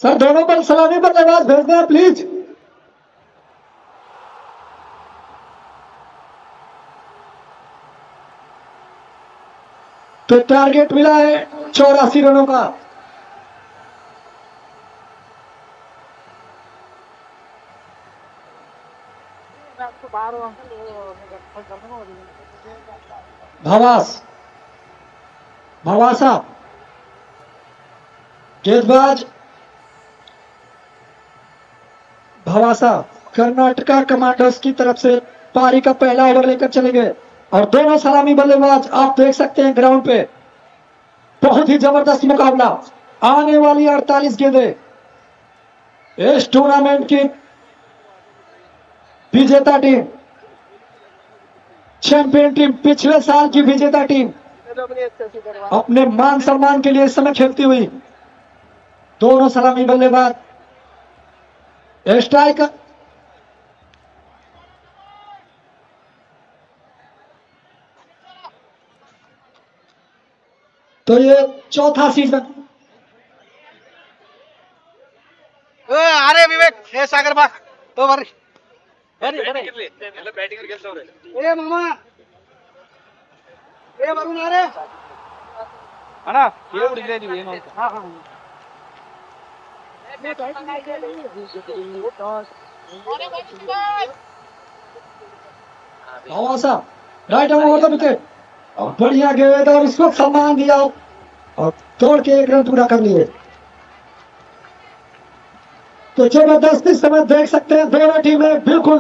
सर दोनों पर सलामी बल्लेबाज भेज दें प्लीज। तो टारगेट मिला है 84 रनों का। भवासा गेंदबाज भवासा कर्नाटका कमांडर्स की तरफ से पारी का पहला ओवर लेकर चले गए और दोनों सलामी बल्लेबाज आप देख सकते हैं ग्राउंड पे। बहुत ही जबरदस्त मुकाबला। आने वाली 48 गेंदें इस टूर्नामेंट की विजेता टीम, चैंपियन टीम, पिछले साल की विजेता टीम अपने मान सम्मान के लिए इस समय खेलती हुई दोनों सलामी बल्लेबाज स्ट्राइकर तो ये चौथा सीजन। अरे विवेक हे सागर बा तो बरी ए मामा ए वरुण अरे ಅಣ್ಣ ಹೇಳ್ಬಿಡಿದ್ರೆ ನೀವು ಏನು ಅಂತ राइट ओवर द विकेट और बढ़िया गेंद और उसको सम्मान दिया और तोड़ के 1 रन पूरा कर लिए। तो जबरदस्त इस समय देख सकते हैं दोनों टीमें बिल्कुल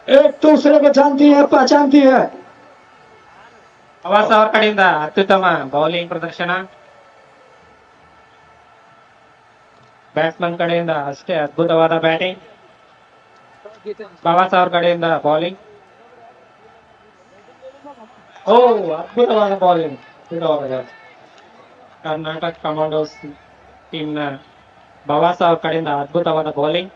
एक दूसरे को जानती है, पहचानती है। ಪ್ರವಾಸ ಅವರ ಕಡೆಯಿಂದ ಅತ್ಯುತ್ತಮ ಬೌಲಿಂಗ್ ಪ್ರದರ್ಶನ, ಬ್ಯಾಟ್ಸ್ಮನ್ ಕಡೆಯಿಂದ ಅಷ್ಟೇ ಅದ್ಭುತವಾದ ಬ್ಯಾಟಿಂಗ್, ಪ್ರವಾಸ ಅವರ ಕಡೆಯಿಂದ ಬೌಲಿಂಗ್, ಓ ಅದ್ಭುತವಾದ ಬೌಲಿಂಗ್ ಕರ್ನಾಟಕ ಕಮಾಂಡೋಸ್ ಟೀಮ್ನ ಪ್ರವಾಸ ಅವರ ಕಡೆಯಿಂದ ಅದ್ಭುತವಾದ ಬೌಲಿಂಗ್.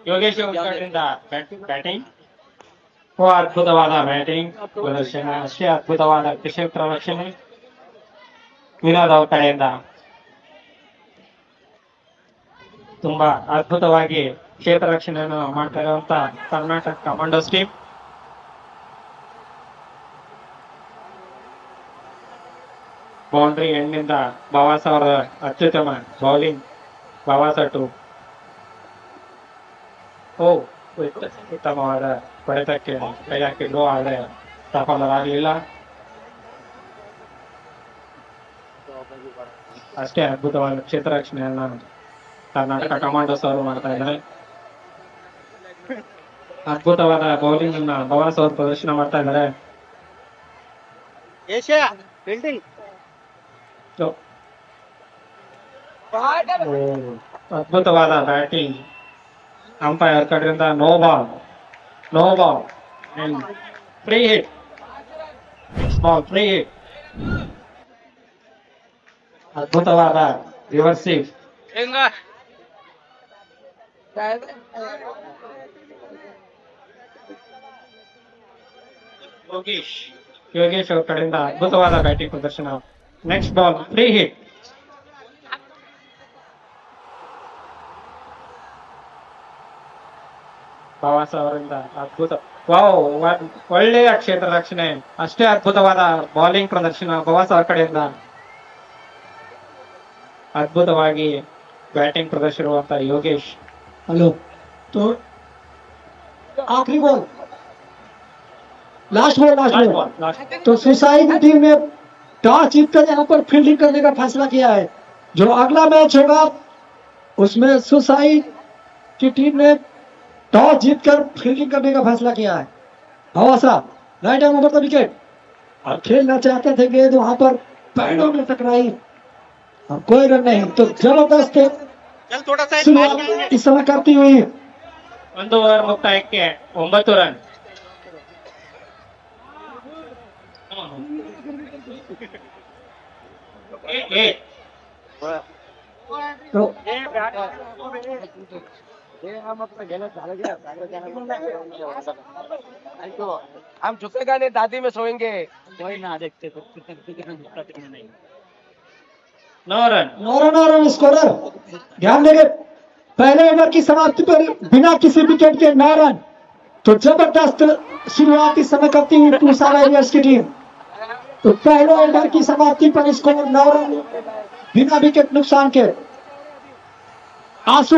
ಯೋಗೇಶ್ ಅವರಿಂದ ಬ್ಯಾಟಿಂಗ್. ಓ ಅದ್ಭುತವಾದ ಬ್ಯಾಟಿಂಗ್ ಪ್ರದರ್ಶನ, ಅಷ್ಟೇ ಅದ್ಭುತವಾದ ಕ್ಷೇತ್ರ ರಕ್ಷಣೆ ವಿನೋದ್ ಅವ್ರ ಕಡೆಯಿಂದ. ತುಂಬಾ ಅದ್ಭುತವಾಗಿ ಕ್ಷೇತ್ರ ರಕ್ಷಣೆಯನ್ನು ಮಾಡ್ತಾ ಇರುವಂತ ಕರ್ನಾಟಕ ಕಮಾಂಡೋಸ್ ಟೀಮ್. ಬೌಂಡ್ರಿ ಎಂಡ್ನಿಂದ ಬವಾಸ್ ಅವರ ಅತ್ಯುತ್ತಮ ಬೌಲಿಂಗ್. ಬವಾಸ್ ಟು ಉತ್ತಮವಾದ ಹೊಡೆತಕ್ಕೆ ಕೈ ಹಾಕಿದ್ರು, ಆದರೆ ಸಫಲರಾಗಲಿಲ್ಲ. ಅಷ್ಟೇ ಅದ್ಭುತವಾದ ಕ್ಷೇತ್ರ ರಕ್ಷಣೆಯನ್ನ ಕರ್ನಾಟಕ ಕಮಾಂಡೋಸ್ ಅವರು ಮಾಡ್ತಾ ಇದ್ದಾರೆ. ಅದ್ಭುತವಾದ ಬೌಲಿಂಗ್ ಅನ್ನ ಬವಾಸ್ ಅವರು ಪ್ರದರ್ಶನ ಮಾಡ್ತಾ ಇದ್ದಾರೆ. ಅದ್ಭುತವಾದ ಬ್ಯಾಟಿಂಗ್. ಅಂಪೈರ್ ಕಡೆಯಿಂದ no ball free hit, free hit. ಅದ್ಭುತವಾದ ರಿವರ್ಸಿಂಗ್. ಯೋಗೇಶ್ ಅವ್ರ ಕಡೆಯಿಂದ ಅದ್ಭುತವಾದ ಬ್ಯಾಟಿಂಗ್ ಪ್ರದರ್ಶನ. Next ball free hit. ಬವಾಸ್ ಅವರಿಂದ ಅದ್ಭುತ, ಒಳ್ಳೆಯ ಕ್ಷೇತ್ರ ರಕ್ಷಣೆ, ಅಷ್ಟೇ ಅದ್ಭುತವಾದ ಬೌಲಿಂಗ್ ಪ್ರದರ್ಶನ ಬವಾಸ್ ಅವರ ಕಡೆಯಿಂದ. ಅದ್ಭುತವಾಗಿ ಬ್ಯಾಟಿಂग ಪ್ರದರ್ಶಿರುವಂತ ಯೋಗೇಶ್. हेलो, तो आखिरी बॉल, लास्ट बॉल। तो सुसाइड टीम ने टॉस जीतकर यहाँ पर फील्डिंग करने का फैसला किया है। जो अगला मैच होगा उसमें सुसाइड की टीम ने टॉस जीतकर फील्डिंग करने का फैसला किया है। भवासा right arm over the wicket, और खेलना चाहते थे गेंद वहां पर पैरों में टकराई और कोई रन नहीं। तो जबरदस्त शुरुआत इस समय करती हुई ಒಂದು ಓವರ್ ಮುಕ್ತಾಯಕ್ಕೆ 9 ರನ್. तो हम झुकेगा नहीं, दादी में सोएंगे। कोई ना देखते तो नहीं. 9 रन. No run scorer. ध्यान देंगे पहले ओवर की समाप्ति पर बिना किसी विकेट के 9 रन। तो जबरदस्त शुरुआत इस समय करती हुई पूसा वारियर्स की टीम। तो पहले ओवर की समाप्ति पर स्कोर 9 रन बिना विकेट नुकसान के। आंसू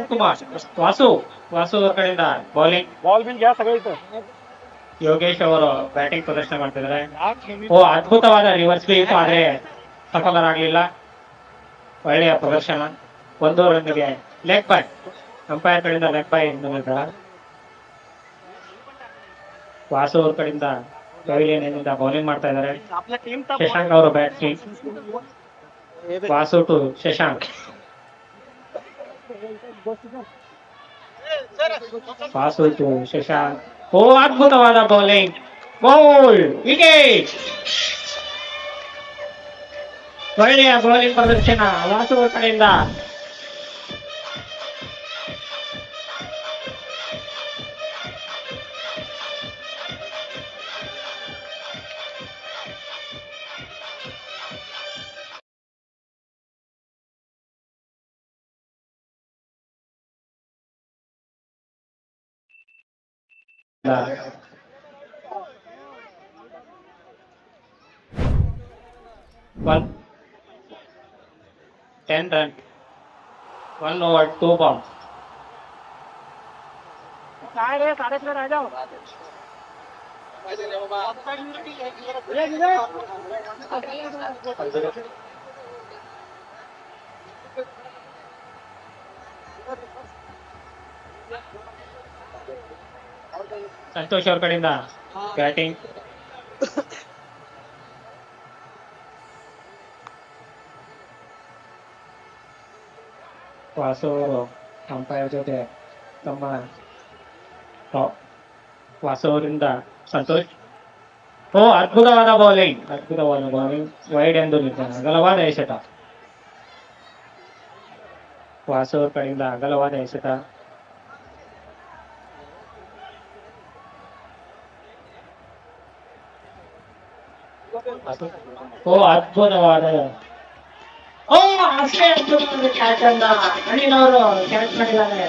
ಕುಮಾರ್ ವಾಸು ಅವರ ಕಡೆಯಿಂದ ಬೌಲಿಂಗ್. बॉल भी गया सगळे इथं। ಯೋಗೇಶ್ ಅವರು ಬ್ಯಾಟಿಂಗ್ ಪ್ರದರ್ಶನ ಮಾಡ್ತಿದ್ದಾರೆ. ಅದ್ಭುತವಾದ ರಿವರ್ಸ್ ಸ್ವೀಪ್, ಆದರೆ ಸಫಲರಾಗಲಿಲ್ಲ. ಒಳ್ಳೆಯ ಪ್ರದರ್ಶನ. 1 ರನ್ಗೆ ಲೆಗ್ ಬೈ. ಅಂಪೈರ್ ಕಡೆಯಿಂದ ಲೆಗ್ ಬೈ ನಿರ್ಧಾರ. ವಾಸು ಅವ್ರ ಕಡೆಯಿಂದ ಪೆವಿಲಿಯನ್ ಬೌಲಿಂಗ್ ಮಾಡ್ತಾ ಇದ್ದಾರೆ. ಶಶಾಂಕ್ ಅವರು batsman. Vasu to Shashank. Vasu to Shashank. ಅದ್ಭುತವಾದ ಬೌಲಿಂಗ್. Bowl wicket. ಒಳ್ಳೆಯ ಬೌಲಿಂಗ್ ಪ್ರದರ್ಶನ ವಾಸು ಅವ್ರ ಕಡೆಯಿಂದ. One 10 run, 1 over 2 balls. रह जाओ। ಸಂತೋಷ್ ಅವ್ರ ಕಡೆಯಿಂದ ಬ್ಯಾಟಿಂಗ್. ವಾಸು ಅವರು ಅಂಪೈರ್ ಜೊತೆ ತಮ್ಮ ವಾಸು ಅವರಿಂದ ಸಂತೋಷ್. ಅದ್ಭುತವಾದ ಬೌಲಿಂಗ್, ವೈಡ್ ಎಂದು ನಿರ್ಧಾರ. ಅಗಲವಾದ ಎಸೆತ. ವಾಸು ಅವ್ರ ಕಡೆಯಿಂದ ಅಗಲವಾದ ಎಸೆತ. ಓ ಅದ್ಭುತವಾದ ಅಷ್ಟೇ ಅದ್ಭುತವಾದ ಕ್ಯಾಚ್ ಅನ್ನ ಅನಿಲ್ ಅವರು ಕ್ಯಾಚ್ ಮಾಡಿದ್ದಾರೆ.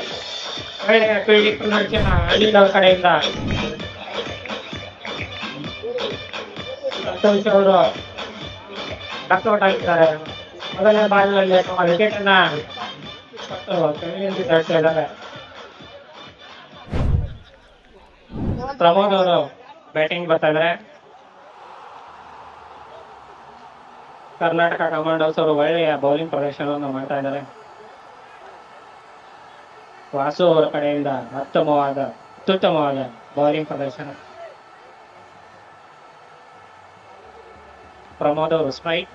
ಒಳ್ಳೆಯ ಫೀಲ್ಡಿಂಗ್ ಪ್ರದರ್ಶನ ಅನಿಲ್ ಅವ್ರ ಕಡೆಯಿಂದ. ಸಂತೋಷ್ ಅವರು ಡಕ್ಔಟ್ ಆಗಿದ್ದಾರೆ. ಮೊದಲನೇ ಬಾಲ್ನಲ್ಲಿ ತಮ್ಮ ವಿಕೆಟ್ ಅನ್ನ ತಳ್ತಾ ಇದ್ದಾರೆ. ಪ್ರಮೋದ್ ಅವರು ಬ್ಯಾಟಿಂಗ್ ಬರ್ತಾ ಇದ್ದಾರೆ. ಕರ್ನಾಟಕ ಕಮಾಂಡೋಸ್ ಅವರು ಒಳ್ಳೆಯ ಬೌಲಿಂಗ್ ಪ್ರದರ್ಶನವನ್ನು ಮಾಡ್ತಾ ಇದ್ದಾರೆ. ವಾಸು ಅವರ ಕಡೆಯಿಂದ ಅತ್ಯುತ್ತಮವಾದ ಬೌಲಿಂಗ್ ಪ್ರದರ್ಶನ. ಪ್ರಮೋದ್ ಅವರು ಸ್ಟ್ರೈಕ್.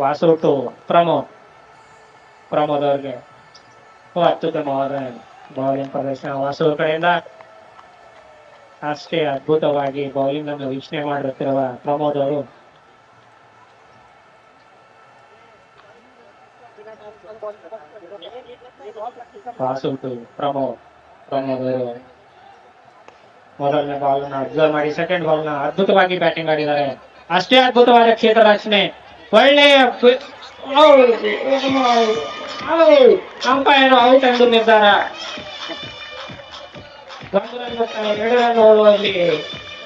ವಾಸು ಟು ಪ್ರಮೋದ್ ಅವರಿಗೆ ಅತ್ಯುತ್ತಮವಾದ ಬೌಲಿಂಗ್ ಪ್ರದರ್ಶನ ವಾಸು ಅವರ ಕಡೆಯಿಂದ. ಅಷ್ಟೇ ಅದ್ಭುತವಾಗಿ ಬೌಲಿಂಗ್ ಅನ್ನು ವೀಕ್ಷಣೆ ಮಾಡುತ್ತಿರುವ ಪ್ರಮೋದ್ ಅವರು ವಾಸು ಟು ಪ್ರಮೋದ್ ಅವರು ಮೊದಲನೇ ಬಾಲ್ ಅನ್ನು ಅಬ್ಸರ್ವ್ ಮಾಡಿ ಸೆಕೆಂಡ್ ಬಾಲ್ ನ ಅದ್ಭುತವಾಗಿ ಬ್ಯಾಟಿಂಗ್ ಆಡಿದ್ದಾರೆ. ಅಷ್ಟೇ ಅದ್ಭುತವಾದ ಕ್ಷೇತ್ರ ರಕ್ಷಣೆ. ಒಳ್ಳೆಯ ಅಂಪೈರ್ ಔಟ್ ಎಂದು ನಿರ್ಧಾರ. 1 ರನ್ ಮತ್ತು 2 ರನ್ ಓಡುವಲ್ಲಿ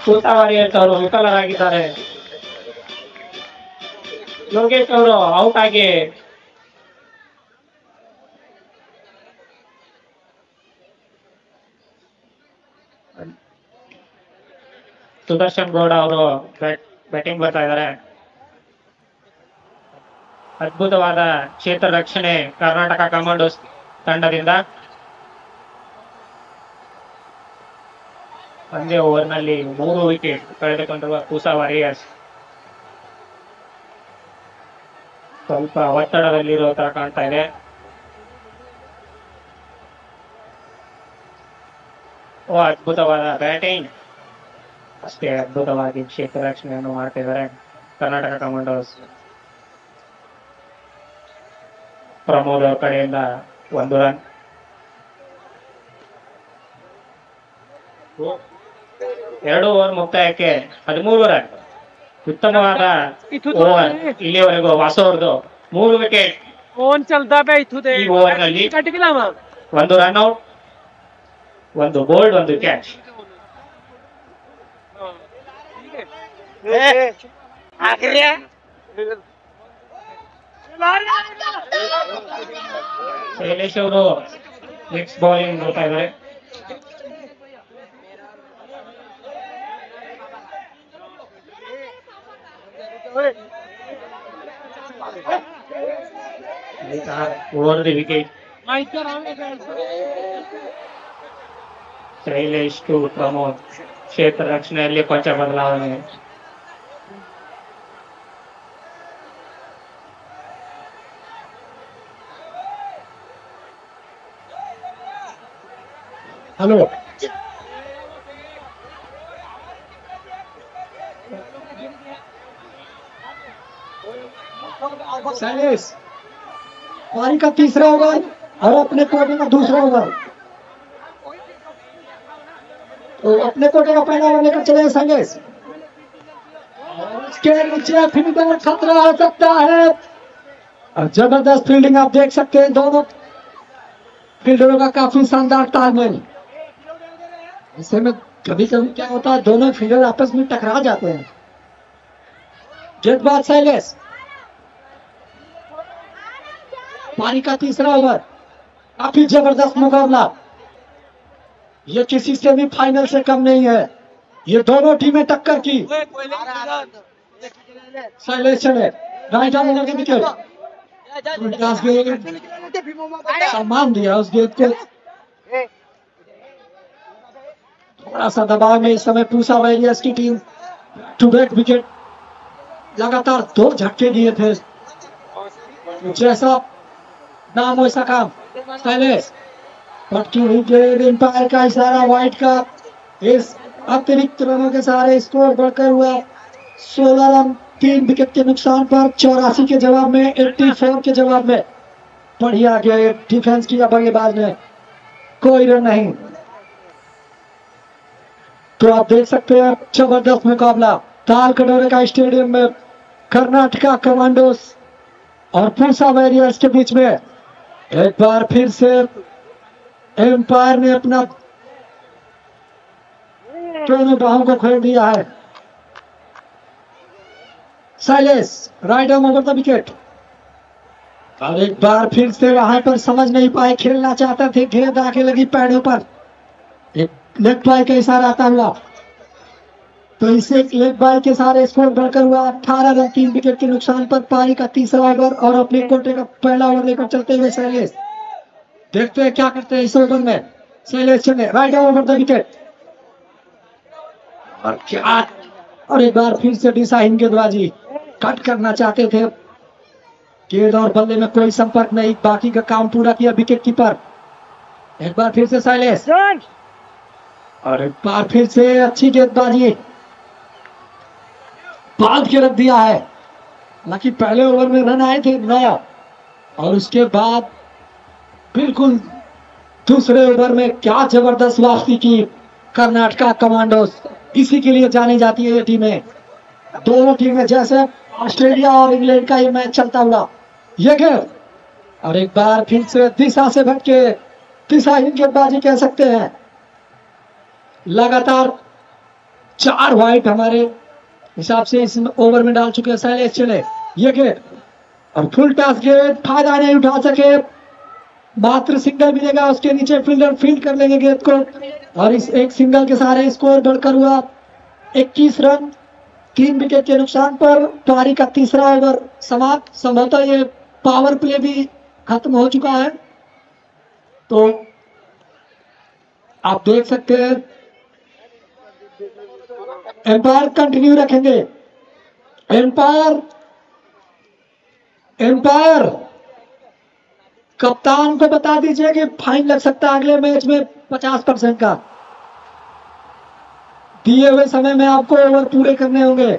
ಕೂತಾ ವಾರಿಯರ್ಸ್ ಅವರು ವಿಫಲರಾಗಿದ್ದಾರೆ. ಲೋಕೇಶ್ ಅವರು ಔಟ್ ಆಗಿ ಸುದರ್ಶನ್ ಗೌಡ ಅವರು ಬ್ಯಾಟಿಂಗ್ ಬರ್ತಾ ಇದ್ದಾರೆ. ಅದ್ಭುತವಾದ ಕ್ಷೇತ್ರ ರಕ್ಷಣೆ ಕರ್ನಾಟಕ ಕಮಾಂಡೋಸ್ ತಂಡದಿಂದ. ಒಂದೇ ಓವರ್ನಲ್ಲಿ 3 ವಿಕೆಟ್ ಕಳೆದುಕೊಂಡಿರುವ ಕೂಸಾ ವಾರಿಯರ್ಸ್ ಸ್ವಲ್ಪ ಒತ್ತಡದಲ್ಲಿರೋ ತರ ಕಾಣ್ತಾ ಇದೆ. ಅದ್ಭುತವಾದ ಬ್ಯಾಟಿಂಗ್. ಅಷ್ಟೇ ಅದ್ಭುತವಾಗಿ ಕ್ಷೇತ್ರ ರಕ್ಷಣೆಯನ್ನು ಮಾಡ್ತಿದ್ದಾರೆ ಕರ್ನಾಟಕ ಕಮಾಂಡೋಸ್. ಪ್ರಮೋದ್ ಅವರ ಕಡೆಯಿಂದ 1 ರನ್. ಎರಡು ಓವರ್ ಮುಕ್ತಾಯಕ್ಕೆ 13 ರನ್. ಉತ್ತಮವಾದ ಓವರ್ ಇಲ್ಲಿವರೆಗೂ ವಾಸು ಅವ್ರದ್ದು. 3 ವಿಕೆಟ್ ಈ ಓವರ್ನಲ್ಲಿ. 1 run out, 1 bowled, 1 catch. Shailesh ಅವರು ನೆಕ್ಸ್ಟ್ ಬೌಲಿಂಗ್ ನೋಡ್ತಾ ಇದ್ದಾರೆ. Over wicket. Shailesh to Pramod. ಕ್ಷೇತ್ರ ರಕ್ಷಣೆಯಲ್ಲಿ ಕೊಂಚ ಬದಲಾವಣೆ. हेलो शैलेश, पारी का 3रा ओवर और अपने कोटे का 2रा ओवर. तो अपने कोटे का पहला ओवर लेकर चले शैलेश. उसके नीचे फील्डर खतरा हो सकता है. जबरदस्त फील्डिंग आप देख सकते हैं. दोनों फील्डरों का काफी शानदार तालमेल. ऐसे में कभी कभी क्या होता है, दोनों फील्डर आपस में टकरा जाते हैं. गेंदबाज शैलेश. पारी का 3रा ओवर. काफी जबरदस्त मुकाबला. ये किसी से भी फाइनल से कम नहीं है. ये दोनों टीमें टक्कर की. शैलेश चले राइट आर्म के विकेट. सम्मान दिया उस गेंद को. थोड़ा सा दबाव में इस समय पूसा वारियर्स की टीम. Two back wicket. लगातार 2 झटके दिए थे. जैसा नाम वैसा काम. शैलेश पटकी हुई गेंद. एम्पायर का इशारा वाइट का. इस अतिरिक्त रनों के सहारे स्कोर बढ़कर हुआ 16 रन 3 विकेट के नुकसान पर 84 के जवाब में 84 के जवाब में बढ़िया गया डिफेंस किया बल्लेबाज ने, कोई रन नहीं। तो आप देख सकते हैं जबरदस्त मुकाबला ताल कटोरे का स्टेडियम में कर्नाटका कमांडोस और पूसा वॉरियर्स के बीच में। एक बार फिर से एम्पायर ने अपना दोनों बाहों को खोल दिया है। साइलेस right arm over the wicket, और एक बार फिर से वहां पर समझ नहीं पाए, खेलना चाहते थे, गेंद आके लगी पैडों पर, एक लेग बाय का इशारा आता हुआ, तो इसे लेग बाय के सारे स्कोर बढ़कर हुआ 18 रन 3 विकेट के नुकसान पर। पारी का तीसरा ओवर और अपने कोटे का पहला ओवर लेकर चलते हुए शैलेश, देखते हैं क्या करते हैं इस ओवर में। शैलेश चले राइट ओवर द विकेट, और क्या, और एक बार फिर से दिशाहीन गेंदबाजी, कट करना चाहते थे, गेंद और बल्ले में कोई संपर्क नहीं, बाकी का काम पूरा किया विकेट कीपर। एक बार फिर से शैलेश, और एक बार फिर से अच्छी गेंदबाजी, बांध के रख दिया है। हालांकि पहले ओवर में रन आए थे 9, और उसके बाद बिल्कुल दूसरे ओवर में क्या जबरदस्त वापसी की कर्नाटका कमांडोस। इसी के लिए जानी जाती है ये टीमें, दोनों टीमें, जैसे ऑस्ट्रेलिया और इंग्लैंड का ये मैच चलता हुआ। ये गेंद, और एक बार फिर से दिशा से भटके, दिशाहीन गेंदबाजी कह सकते हैं। लगातार 4 वाइड हमारे हिसाब से इस ओवर में डाल चुके हैं शैलेश चले। ये गेंद, और फुल टॉस गेंद, फायदा नहीं उठा सके, मात्र सिंगल मिलेगा, उसके नीचे फील्डर फील्ड कर लेंगे गेंद को, और इस एक सिंगल के सहारे स्कोर बढ़कर हुआ 21 रन 3 विकेट के नुकसान पर। पारी का तीसरा ओवर समाप्त, संभवतः ये पावर प्ले भी खत्म हो चुका है, तो आप देख सकते हैं एम्पायर कंटिन्यू रखेंगे। एम्पायर कप्तान को बता दीजिए कि फाइन लग सकता है अगले मैच में 50% का। दिए हुए समय में आपको ओवर पूरे करने होंगे,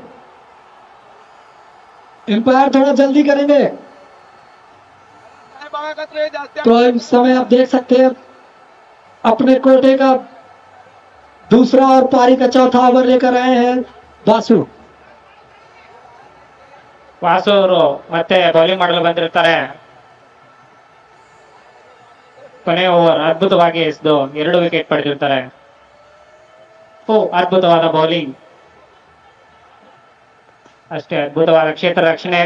एम्पायर थोड़ा जल्दी करेंगे। तो इस समय आप देख सकते हैं अपने कोटे का दूसरा और पारी का चौथा ओवर लेकर आए हैं वासु। ವಾಸು ಅವರು ಮತ್ತೆ ಬೌಲಿಂಗ್ ಮಾಡಲು ಬಂದಿರ್ತಾರೆ. ಕೊನೆ ಓವರ್ ಅದ್ಭುತವಾಗಿ ಎಸೆದು 2 ವಿಕೆಟ್ ಪಡೆದಿರ್ತಾರೆ. ಅದ್ಭುತವಾದ ಬೌಲಿಂಗ್, ಅಷ್ಟೇ ಅದ್ಭುತವಾದ ಕ್ಷೇತ್ರ ರಕ್ಷಣೆ.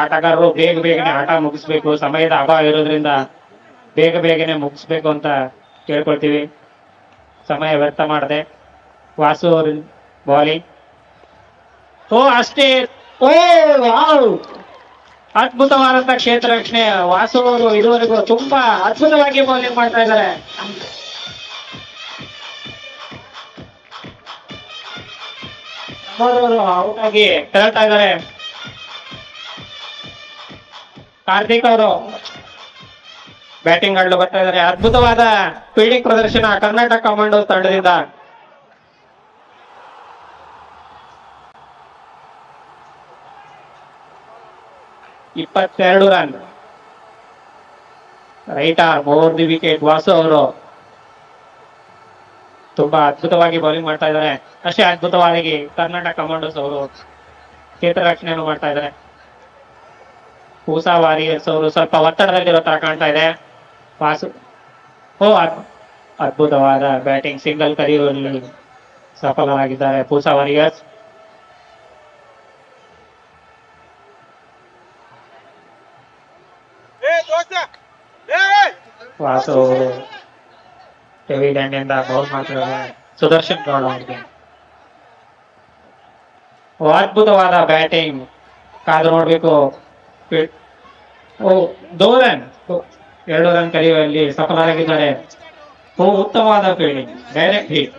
ಆಟಗಾರರು ಬೇಗ ಬೇಗನೆ ಆಟ ಮುಗಿಸ್ಬೇಕು, ಸಮಯದ ಅಭಾವ ಇರೋದ್ರಿಂದ ಬೇಗ ಬೇಗನೆ ಮುಗಿಸ್ಬೇಕು ಅಂತ ಕೇಳ್ಕೊಳ್ತೀವಿ. ಸಮಯ ವ್ಯರ್ಥ ಮಾಡದೆ ವಾಸು ಅವರು ಬೌಲಿಂಗ್, ಅಷ್ಟೇ, ಅದ್ಭುತವಾದಂತ ಕ್ಷೇತ್ರ ರಕ್ಷಣೆ. ವಾಸು ಅವರು ಇದುವರೆಗೂ ತುಂಬಾ ಅದ್ಭುತವಾಗಿ ಬೌಲಿಂಗ್ ಮಾಡ್ತಾ ಇದ್ದಾರೆ. ಔಟ್ ಆಗಿ ತೆರಳ್ತಾ ಇದ್ದಾರೆ. ಕಾರ್ತಿಕ್ ಅವರು ಬ್ಯಾಟಿಂಗ್ ಆಡಲು ಬರ್ತಾ ಇದ್ದಾರೆ. ಅದ್ಭುತವಾದ ಫೀಲ್ಡಿಂಗ್ ಪ್ರದರ್ಶನ ಕರ್ನಾಟಕ ಕಮಾಂಡೋಸ್ ತಂಡದಿಂದ. (22 run, right arm over the wicket. Vasu ಅವರು ತುಂಬಾ ಅದ್ಭುತವಾಗಿ ಬೌಲಿಂಗ್ ಮಾಡ್ತಾ ಇದ್ದಾರೆ. ಅಷ್ಟೇ ಅದ್ಭುತವಾಗಿ ಕರ್ನಾಟಕ ಕಮಾಂಡೋಸ್ ಅವರು ಕ್ಷೇತ್ರ ರಕ್ಷಣೆಯನ್ನು ಮಾಡ್ತಾ ಇದ್ದಾರೆ. ಪೂಸಾ ವಾರಿಯರ್ಸ್ ಅವರು ಸ್ವಲ್ಪ ಒತ್ತಡದಲ್ಲಿರೋ ತರ ಕಾಣ್ತಾ ಇದೆ. ವಾಸು ಅದ್ಭುತವಾದ ಬ್ಯಾಟಿಂಗ್, ಸಿಂಗಲ್ ಕರೆಯುವಲ್ಲಿ ಸಫಲರಾಗಿದ್ದಾರೆ ಪೂಸಾ ವಾರಿಯರ್ಸ್. ವಾಸು ಅವರು ಹೆವಿ ಲ್ಯಾಂಡಿಂದ ಬೌಲ್ ಮಾಡ್ತಿದ್ದಾರೆ ಸುದರ್ಶನ್ ಗೌಡ ಅವರಿಗೆ. ಅದ್ಭುತವಾದ ಬ್ಯಾಟಿಂಗ್, ಕಾದು ನೋಡ್ಬೇಕು. 2 ರನ್, 2 ರನ್ ಕರೆಯುವಲ್ಲಿ ಸಫಲರಾಗಿದ್ದಾರೆ. ಉತ್ತಮವಾದ fielding, direct hit,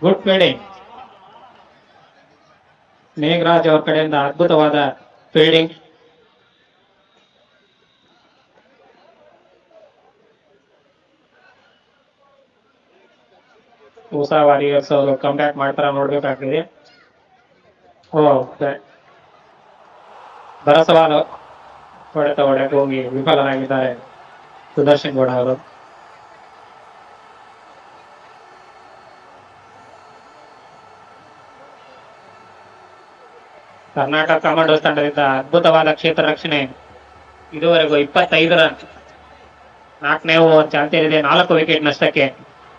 good fielding. Megharaj ಅವ್ರ ಕಡೆಯಿಂದ ಅದ್ಭುತವಾದ ಫೀಲ್ಡಿಂಗ್. ಹೊಸ ವಾರಿಯರ್ಸ್ ಅವರು ಕಂಬ್ಯಾಕ್ ಮಾಡ್ತಾರ ನೋಡ್ಬೇಕಾಗಿದೆ. ಭರಸವಾದ ಹೊಡೆತ ಹೊಡೆಯಕ್ಕೆ ಹೋಗಿ ವಿಫಲರಾಗಿದ್ದಾರೆ ಸುದರ್ಶನ್ ಗೌಡ ಅವರು. ಕರ್ನಾಟಕ ಕಮಾಂಡೋಸ್ ತಂಡದಿಂದ ಅದ್ಭುತವಾದ ಕ್ಷೇತ್ರ ರಕ್ಷಣೆ. ಇದುವರೆಗೂ 25 ರನ್. 4ನೇ ಓವರ್ ಚಾಲ್ತಿಯಲ್ಲಿದೆ. 4 ವಿಕೆಟ್ ನಷ್ಟಕ್ಕೆ.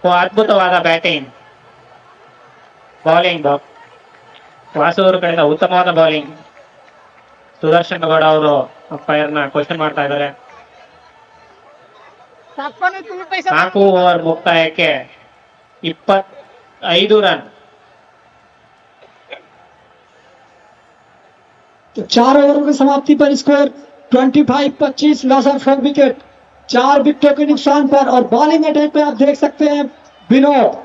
ಅದ್ಭುತವಾದ ಬ್ಯಾಟಿಂಗ್, ಬೌಲಿಂಗ್. ವಾಸೂರು ಕಡೆಯಿಂದ ಉತ್ತಮವಾದ ಬೌಲಿಂಗ್. ಸುದರ್ಶನ್ ಗೌಡ ಅವರು ಅಂಪೈರ್ನ ಕ್ವಶನ್ ಮಾಡ್ತಾ ಇದ್ದಾರೆ. 4 ಓವರ್ ಮುಕ್ತಾಯಕ್ಕೆ 25 ರನ್. तो 4 ओवरों की समाप्ति पर स्कोर 25-25, लॉस ऑफ 4 विकेट, 4 विकेटों के नुकसान पर। और बॉलिंग अटैक पे आप देख सकते हैं विनोद,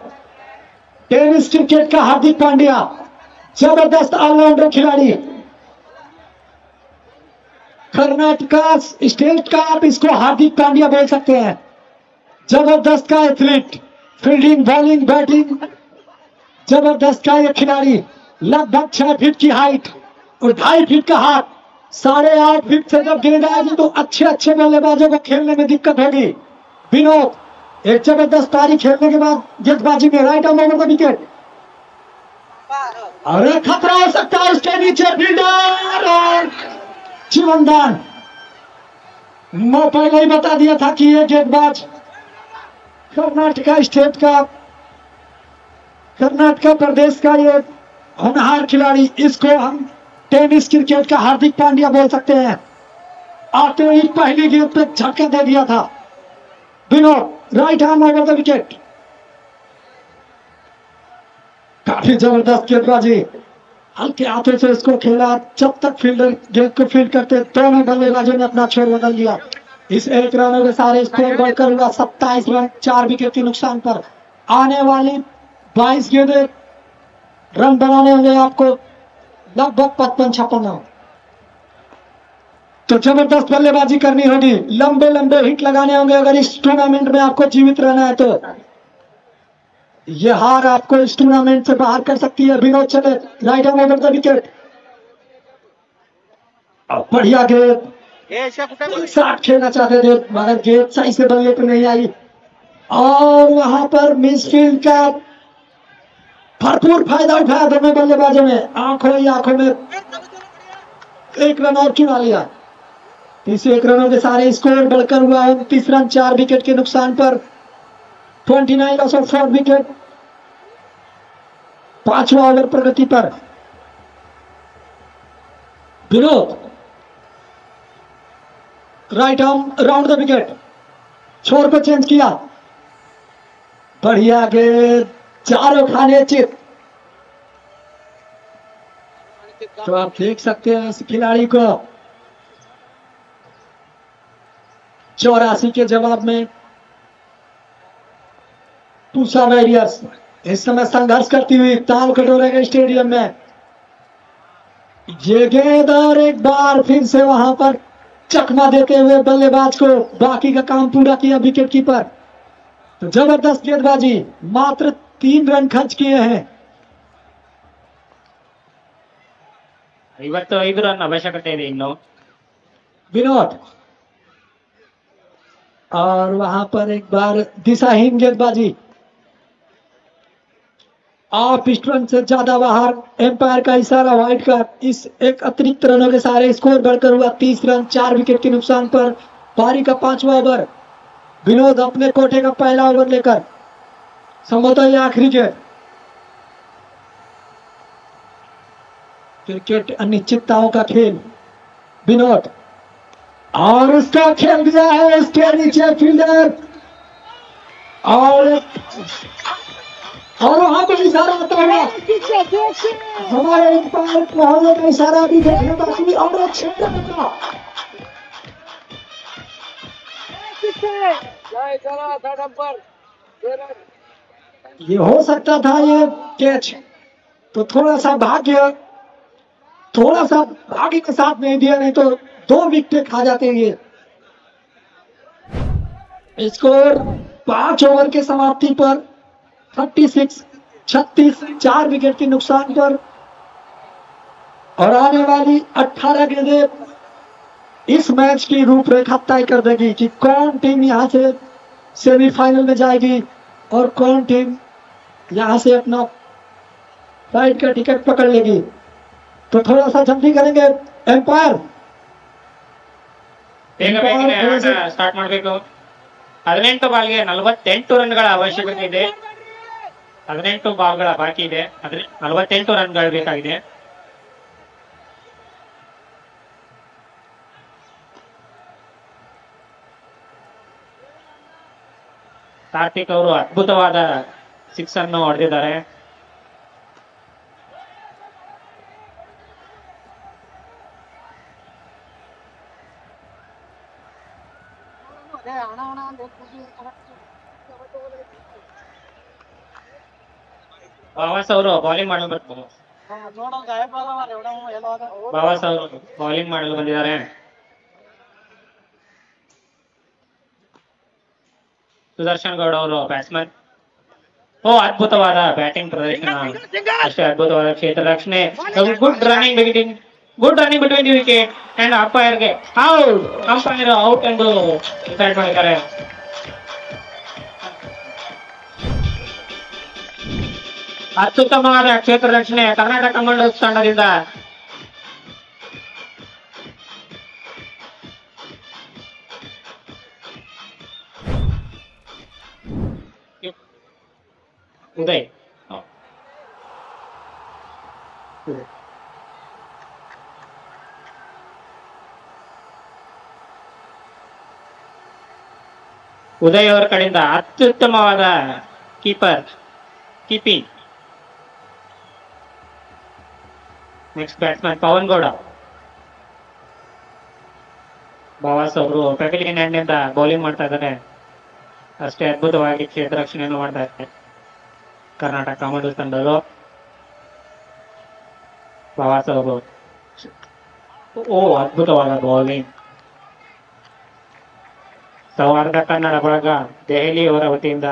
टेनिस क्रिकेट का हार्दिक पांड्या, जबरदस्त ऑलराउंडर खिलाड़ी, कर्नाटका स्टेट का आप इसको हार्दिक पांड्या बोल सकते हैं। जबरदस्त का एथलीट, फील्डिंग, बॉलिंग, बैटिंग, जबरदस्त का ये खिलाड़ी। लगभग 6 फीट की हाइट और 2.5 फीट का हाथ। 8.5 फीट से जब गेंद आएगी तो अच्छे अच्छे बल्लेबाजों को खेलने में दिक्कत होगी। विनोद एक जबरदस्त पारी खेलने के बाद गेंदबाजी में right arm over the wicket. अरे खतरा हो सकता है उसके नीचे फील्डर और जीवनदान। मैं पहले ही बता दिया था कि ये गेंदबाज कर्नाटका स्टेट का, कर्नाटका प्रदेश का ये होनहार खिलाड़ी, इसको हम टेनिस क्रिकेट का हार्दिक पांड्या बोल सकते हैं। आते ही पहली गेंद पे झटका दे दिया था Vinod, right arm over the wicket. काफी जबरदस्त गेंदबाजी, हल्के हाथों से इसको खेला। जब तक फील्डर गेंद को फील्ड करते दोनों बल्लेबाजों ने अपना छोर बदल दिया। इस 1 रनों के सारे स्कोर बढ़कर हुआ 27 रन, 4 विकेट के नुकसान पर। आने वाली 22 गेंदें रन बनाने होंगे आपको, लगभग 55-56। तो जबरदस्त बल्लेबाजी करनी होगी, लंबे लंबे हिट लगाने होंगे अगर इस टूर्नामेंट में आपको जीवित रहना है। तो यह हार आपको इस टूर्नामेंट से बाहर कर सकती है। विनोद चले, right arm over the wicket. बढ़िया गेंद, साथ खेलना चाहते थे मगर गेंद सही से बल्ले पर नहीं आई और वहां पर मिसफील्ड का भरपूर फायदा उठाया दोनों बल्लेबाजों ने। आंखों ही आंखों में 1 रन और चुरा लिया। इस 1 रनों के सारे स्कोर बढ़कर हुआ 29 रन, 4 विकेट के नुकसान पर। 29 लॉस ऑफ 4 विकेट। 5वां ओवर प्रगति पर। Vinod right arm round the wicket, छोर को चेंज किया। बढ़िया गेंद, चारों खाने चित। तो आप देख सकते हैं इस खिलाड़ी को 84 के जवाब में पूसा वॉरियर्स इस समय संघर्ष करती हुई ताल कटोरे के स्टेडियम में। ये गेंद और एक बार फिर से वहां पर चकमा देते हुए बल्लेबाज को बाकी का काम पूरा किया विकेट कीपर। तो जबरदस्त गेंदबाजी, मात्र 3 रन खर्च किए हैं। 55 ರನ್ ಅವಶ್ಯಕತೆ ಇದೆ ಇನ್ನು विनोद। और वहां पर एक बार दिशाहीन गेंदबाजी, आप इस रन से ज्यादा बाहर, एम्पायर का इशारा, वाइड का। इस एक अतिरिक्त रनों के सारे स्कोर बढ़कर हुआ 30 रन, 4 विकेट के नुकसान पर। पारी का 5वां ओवर। विनोद अपने कोटे का पहला ओवर लेकर, संभवतः यह आखिरी गेंद। क्रिकेट अनिश्चितताओं का खेल। विनोद और उसका खेल दिया है इसके नीचे फील्डर और वहां पर इशारा आता है हमारे एम्पायर महोदय का इशारा भी देखने बाकी। और ये हो सकता था ये कैच, तो थोड़ा सा भाग्य के साथ नहीं दिया, नहीं तो 2 विकेट खा जाते हैं। ये स्कोर 5 ओवर के समाप्ति पर 36 4 विकेट के नुकसान पर। और आने वाली 18 गेंदें इस मैच की रूपरेखा तय कर देगी कि कौन टीम यहां से सेमीफाइनल में जाएगी और कौन टीम यहां से अपना फ्लाइट का टिकट पकड़ लेगी। तो थोड़ा सा जल्दी करेंगे एम्पायर। ಬೇಗ ಬೇಗನೆ ಆಟ ಸ್ಟಾರ್ಟ್ ಮಾಡಬೇಕು. 18 ಬಾಲ್ಗೆ 48 ರನ್ಗಳ ಅವಶ್ಯಕತೆ ಇದೆ. 18 ಬಾಲ್ಗಳ ಬಾಕಿ ಇದೆ. 48 ರನ್ಗಳು ಬೇಕಾಗಿದೆ. ಕಾರ್ತಿಕ್ ಅವರು ಅದ್ಭುತವಾದ 6 ಅನ್ನು ಹೊಡೆದಿದ್ದಾರೆ. ಬಾವಾಸ್ ಅವರು ಬೌಲಿಂಗ್ ಮಾಡಲು ಬರ್ತಾರೆ. ಬಾವಾಸ್ ಅವರು ಬೌಲಿಂಗ್ ಮಾಡಲು ಬಂದಿದ್ದಾರೆ. ಸುದರ್ಶನ್ ಗೌಡ ಅವರು ಬ್ಯಾಟ್ಸ್ಮನ್. ಅದ್ಭುತವಾದ ಬ್ಯಾಟಿಂಗ್ ಪ್ರದರ್ಶನ, ಅಷ್ಟೇ ಅದ್ಭುತವಾದ ಕ್ಷೇತ್ರ ರಕ್ಷಣೆ. Good running between the wicket and ಅಂಪೈರ್ಗೆ ಔಟ್. ಅಂಪೈರ್ ಔಟ್ ಎಂದು ಡಿಸೈಡ್ ಮಾಡಿದ್ದಾರೆ. ಅತ್ಯುತ್ತಮವಾದ ಕ್ಷೇತ್ರ ರಕ್ಷಣೆ ಕರ್ನಾಟಕ ಕಮಾಂಡರ್ಸ್ ತಂಡದಿಂದ. ಉದಯ್ ಉದಯ್ ಅವರ ಕಡೆಯಿಂದ ಅತ್ಯುತ್ತಮವಾದ keeping. Next batsman Pavan Gowda. ಬಾವಾಸ್ ಅವರು ಪೆವಿಲಿಯನ್ ಎಂಡ್ ಬೌಲಿಂಗ್ ಮಾಡ್ತಾ ಇದ್ದಾರೆ. ಅಷ್ಟೇ ಅದ್ಭುತವಾಗಿ ಕ್ಷೇತ್ರ ರಕ್ಷಣೆಯನ್ನು ಮಾಡ್ತಾ ಇದ್ದಾರೆ ಕರ್ನಾಟಕ ಕಮಾಂಡರ್ಸ್ ತಂಡಗಳು. ಬಾವಾಸ್ ಅವರು ಅದ್ಭುತವಾದ ಬೌಲಿಂಗ್. ಸೌಹಾರ್ದ ಕನ್ನಡ ಬಳಗ ದೆಹಲಿ ಅವರ ವತಿಯಿಂದ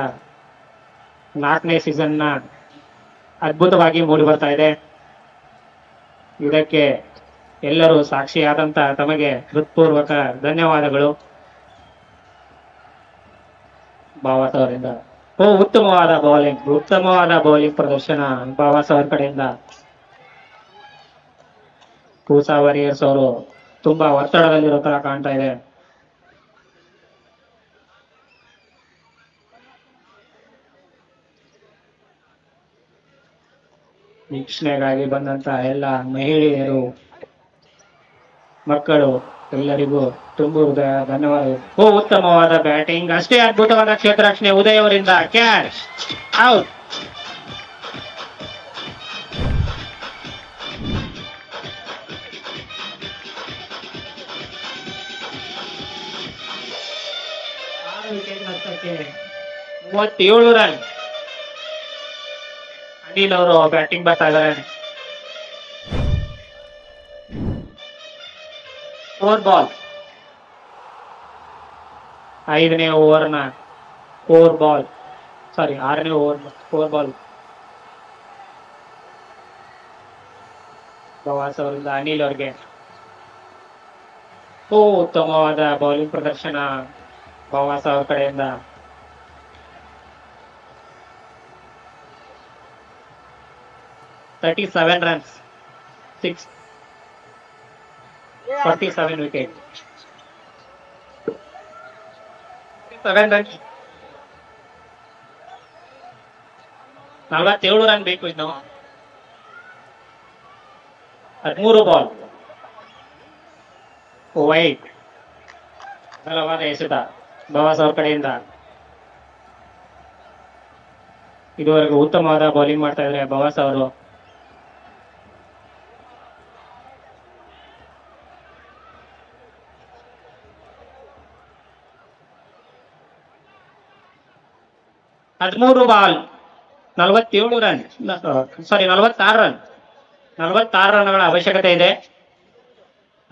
4ನೇ ಸೀಸನ್ನ ಅದ್ಭುತವಾಗಿ ಮೂಡಿ ಬರ್ತಾ ಇದೆ. ಇದಕ್ಕೆ ಎಲ್ಲರೂ ಸಾಕ್ಷಿಯಾದಂತ ತಮಗೆ ಹೃತ್ಪೂರ್ವಕ ಧನ್ಯವಾದಗಳು. ಬಾವಾಸ್ ಅವರಿಂದ ಉತ್ತಮವಾದ ಬೌಲಿಂಗ್ ಪ್ರದರ್ಶನ ಬಾವಾಸ್ ಅವರ ಕಡೆಯಿಂದ. ಕೂಸಾ ವಾರಿಯರ್ಸ್ ಅವರು ತುಂಬಾ ಒತ್ತಡದಲ್ಲಿರೋ ತರ ಕಾಣ್ತಾ ಇದೆ. ವೀಕ್ಷಣೆಗಾಗಿ ಬಂದಂತ ಎಲ್ಲ ಮಹಿಳೆಯರು, ಮಕ್ಕಳು ಎಲ್ಲರಿಗೂ ತುಂಬ ಹೃದಯ ಧನ್ಯವಾದಗಳು. ಉತ್ತಮವಾದ ಬ್ಯಾಟಿಂಗ್, ಅಷ್ಟೇ ಅದ್ಭುತವಾದ ಕ್ಷೇತ್ರ ರಕ್ಷಣೆ ಉದಯ್ ಅವರಿಂದ. Catch out. ವಿಕೆಟ್ ನಷ್ಟಕ್ಕೆ 37 ರನ್. ಅನಿಲ್ ಅವರು ಬ್ಯಾಟಿಂಗ್ ಬರ್ತಾ ಇದ್ದಾರೆ. 4 ಬಾಲ್. 6ನೇ ಓವರ್ ಬಾವಾಸ್ ಅವರಿಂದ ಅನಿಲ್ ಅವ್ರಿಗೆ ಉತ್ತಮವಾದ ಬೌಲಿಂಗ್ ಪ್ರದರ್ಶನ ಬಾವಾಸ್ ಅವ್ರ ಕಡೆಯಿಂದ. $37 runs, 47 wicket. 7 runs. 47 ರನ್ ಬೇಕು ಇನ್ನು. 13 ಬಾಲ್. ವೈಟ್. ಬಲವಾದ ಎಸೆತ ಬಾವಾಸ್ ಅವ್ರ ಕಡೆಯಿಂದ. ಇದುವರೆಗೂ ಉತ್ತಮವಾದ ಬೌಲಿಂಗ್ ಮಾಡ್ತಾ ಇದ್ದಾರೆ ಬಾವಾಸ್ ಅವರು. ಬಾಲ್ 46 ರನ್ಗಳ ಅವಶ್ಯಕತೆ ಇದೆ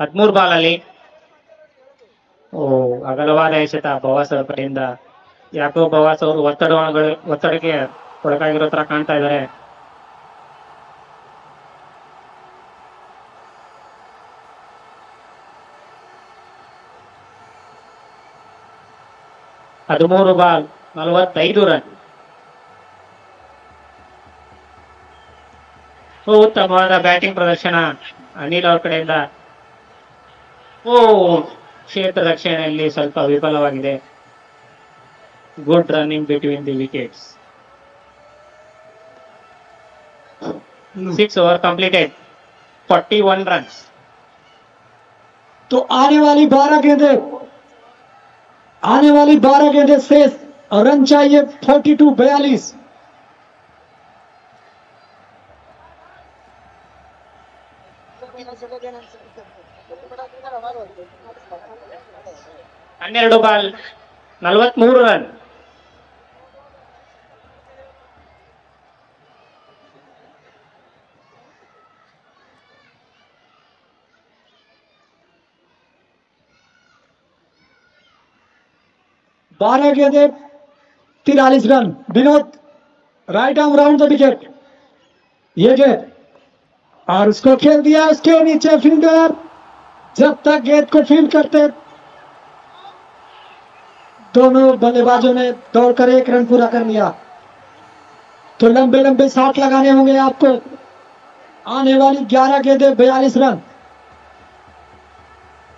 13 ಬಾಲ್ ಅಲ್ಲಿ. ಅಗಲವಾದ ಎಸೆತ ಬಾವಾಸ್ ಅವರ ಕಡೆಯಿಂದ. ಯಾಕೋ ಬಾವಾಸ್ ಅವರು ಒತ್ತಡಕ್ಕೆ ಒಳಗಾಗಿರೋ ತರ ಕಾಣ್ತಾ ಇದ್ದಾರೆ. ಹದಿಮೂರು ಬಾಲ್ 45 ರನ್. ಉತ್ತಮವಾದ ಬ್ಯಾಟಿಂಗ್ ಪ್ರದರ್ಶನ ಅನಿಲ್ ಅವ್ರ ಕಡೆಯಿಂದ. ಕ್ಷೇತ್ರ ರಕ್ಷಣೆಯಲ್ಲಿ ಸ್ವಲ್ಪ ವಿಫಲವಾಗಿದೆ. Good running between the wickets. 6 over completed, 41 run. तो आने वाली 12 गेंदें शेष और रन चाहिए 42-42. ಹನ್ನೆರಡು ಬಾಲ್ 43 ರನ್. बारह गेंदें 43 run. Vinod right arm round the wicket. ये गेंद और उसको खेल दिया उसके नीचे फील्डर. जब तक गेंद को फील्ड करते दोनों बल्लेबाजों ने दौड़कर 1 रन पूरा कर लिया. तो लंबे लंबे शॉट लगाने होंगे आपको. आने वाली 11 गेंदें 42 रन.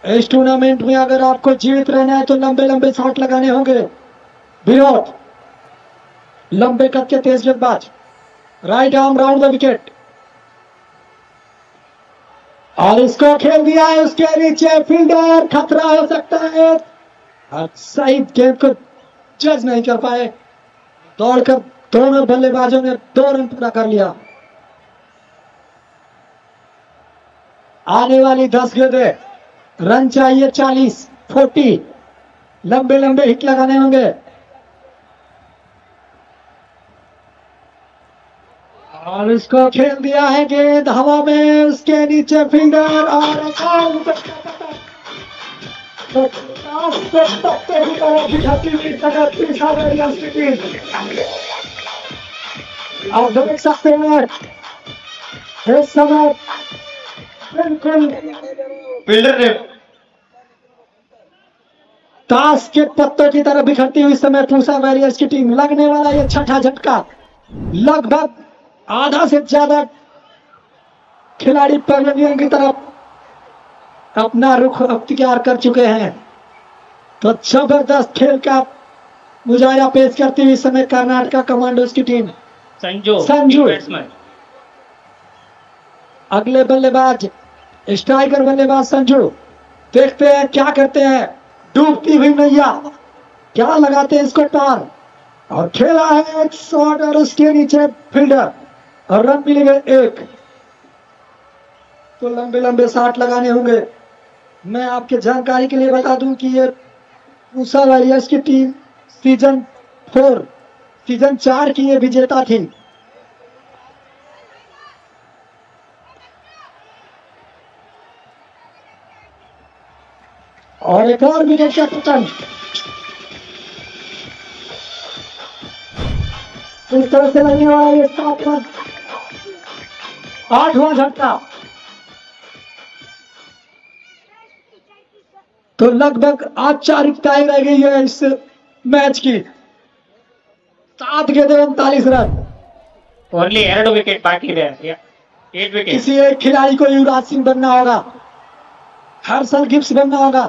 इस टूर्नामेंट में अगर आपको जीवित रहना है तो लंबे लंबे शॉट लगाने होंगे. विनोद लंबे कद के तेज गेंदबाज. Right arm round the wicket और इसको खेल दिया है उसके नीचे फील्डर. खतरा हो सकता है. सही गेंद को जज नहीं कर पाए. दौड़कर दोनों बल्लेबाजों ने 2 रन पूरा कर लिया. आने वाली 10 गेंदें रन चाहिए 40-40. लंबे लंबे हिट लगाने होंगे. और इसको खेल दिया है गेंद हवा में उसके नीचे फील्डर और आप देख सकते हैं इस समय बिल्कुल फील्डर ने ताश के पत्तों की तरह बिखरती हुई समय पूसा वॉरियर्स की टीम. लगने वाला ये छठा झटका. लगभग आधा से ज्यादा खिलाड़ी पवेलियन की तरफ अपना रुख अख्तियार कर चुके हैं. तो जबरदस्त खेल का मुजाहिरा पेश करती हुई समय कर्नाटका कमांडोज की टीम. संजू बैट्समैन. अगले बल्लेबाज स्ट्राइकर बल्लेबाज संजू. देखते हैं क्या करते हैं. डूबती हुई नैया क्या लगाते हैं इसको पार. और खेला है एक शॉट और उसके नीचे फील्डर और रन मिलेंगे 1. तो लंबे लंबे शॉट लगाने होंगे. मैं आपके जानकारी के लिए बता दूं कि ये पूसा वॉरियर्स की टीम सीजन 4 की ये विजेता थी. और एक और विकेट का पतन. इस तरह से लगने वाला ये 8वां झटका. तो लगभग औपचारिकता ही रह गई है इस मैच की. 7 गेंदें 39 रन. ಓನ್ಲಿ 2 ವಿಕೆಟ್ ಬಾಕಿ ಇದೆ. 8 ವಿಕೆಟ್. किसी एक खिलाड़ी को युवराज सिंह बनना होगा. हर्षल गिब्स बनना होगा.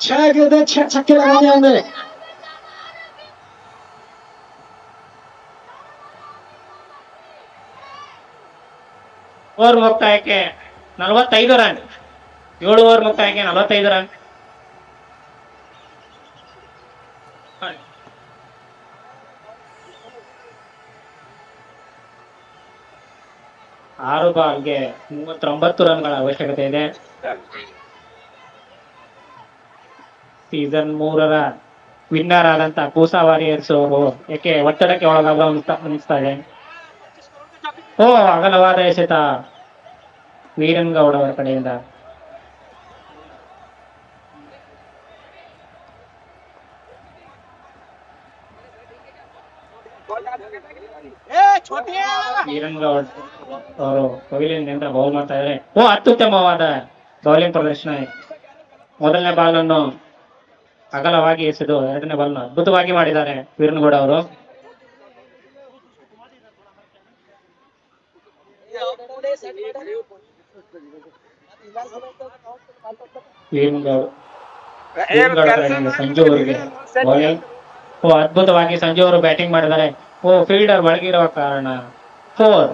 6 गेंदें 6 छक्के लगाने होंगे. ಓವರ್ ಮುಕ್ತಾಯಕ್ಕೆ 45 ರನ್. 7 ಓವರ್ ಮುಕ್ತಾಯಕ್ಕೆ 45 ರನ್. ಆರು ಬಾಲ್ಗೆ 39 ರನ್ಗಳ ಅವಶ್ಯಕತೆ ಇದೆ. ಸೀಸನ್ 3ರ ವಿನ್ನರ್ ಆದಂತ ಪೂಸಾ ವಾರಿಯರ್ಸ್ ಅವರು ಯಾಕೆ ಒತ್ತಡಕ್ಕೆ ಒಳಗಾಗ ಅನಿಸ್ತಾ ಇದೆ. ಅಗಲವಾದ ಎಸೆತ ವೀರನ್ ಗೌಡ್ ಅವರ ಕಡೆಯಿಂದ. ವೀರನ್ ಗೌಡ್ ಅವರು ಪವಿಲಿಯನ್ ನಿಂದ ಬೌಲ್ ಮಾಡ್ತಾ ಇದ್ದಾರೆ. ಅತ್ಯುತ್ತಮವಾದ ಬೌಲಿಂಗ್ ಪ್ರದರ್ಶನ. ಮೊದಲನೇ ಬಾಲ್ ಅನ್ನು ಅಗಲವಾಗಿ ಎಸೆದು ಎರಡನೇ ಬಾಲ್ ಅದ್ಭುತವಾಗಿ ಮಾಡಿದ್ದಾರೆ ವೀರನ್ ಗೌಡ್ ಅವರು. ವೀರನ್ ಗೌಡ್ ಸಂಜು ಅವರಿಗೆ ಬೌಲಿಂಗ್. ಅದ್ಭುತವಾಗಿ ಸಂಜು ಅವರು ಬ್ಯಾಟಿಂಗ್ ಮಾಡಿದ್ದಾರೆ. ಫೀಲ್ಡರ್ ಒಳಗಿರುವ ಕಾರಣ 4.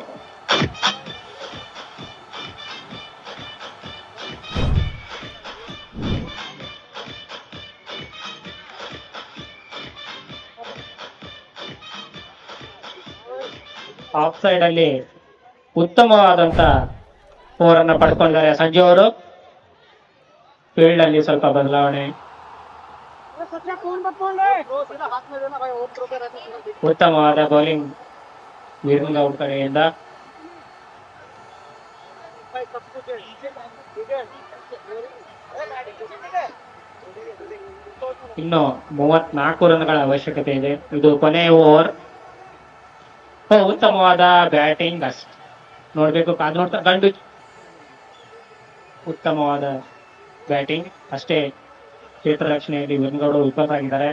ಆಫ್ ಸೈಡ್ ಅಲ್ಲಿ ಉತ್ತಮವಾದಂತ 4 ಅನ್ನ ಪಡ್ಕೊಂಡಿದ್ದಾರೆ ಸಂಜು ಅವರು. ಫೀಲ್ಡ್ ಅಲ್ಲಿ ಸ್ವಲ್ಪ ಬದಲಾವಣೆ. ಉತ್ತಮವಾದ ಬೌಲಿಂಗ್ ವೀರನ್ ಗೌಡ್ ಕಡೆಯಿಂದ. ಇನ್ನು 34 ರನ್ಗಳ ಅವಶ್ಯಕತೆ ಇದೆ. ಇದು ಕೊನೆಯ ಓವರ್. ಉತ್ತಮವಾದ ಬ್ಯಾಟಿಂಗ್ ಅಷ್ಟೇ ನೋಡ್ಬೇಕು, ಕಾದು ನೋಡ್ತಾ ಗಂಡು. ಉತ್ತಮವಾದ ಬ್ಯಾಟಿಂಗ್ ಅಷ್ಟೇ. ಕ್ಷೇತ್ರ ರಕ್ಷಣೆಯಲ್ಲಿ ವೀರನ್ ಗೌಡ್ ವಿಫಲರಾಗಿದ್ದಾರೆ.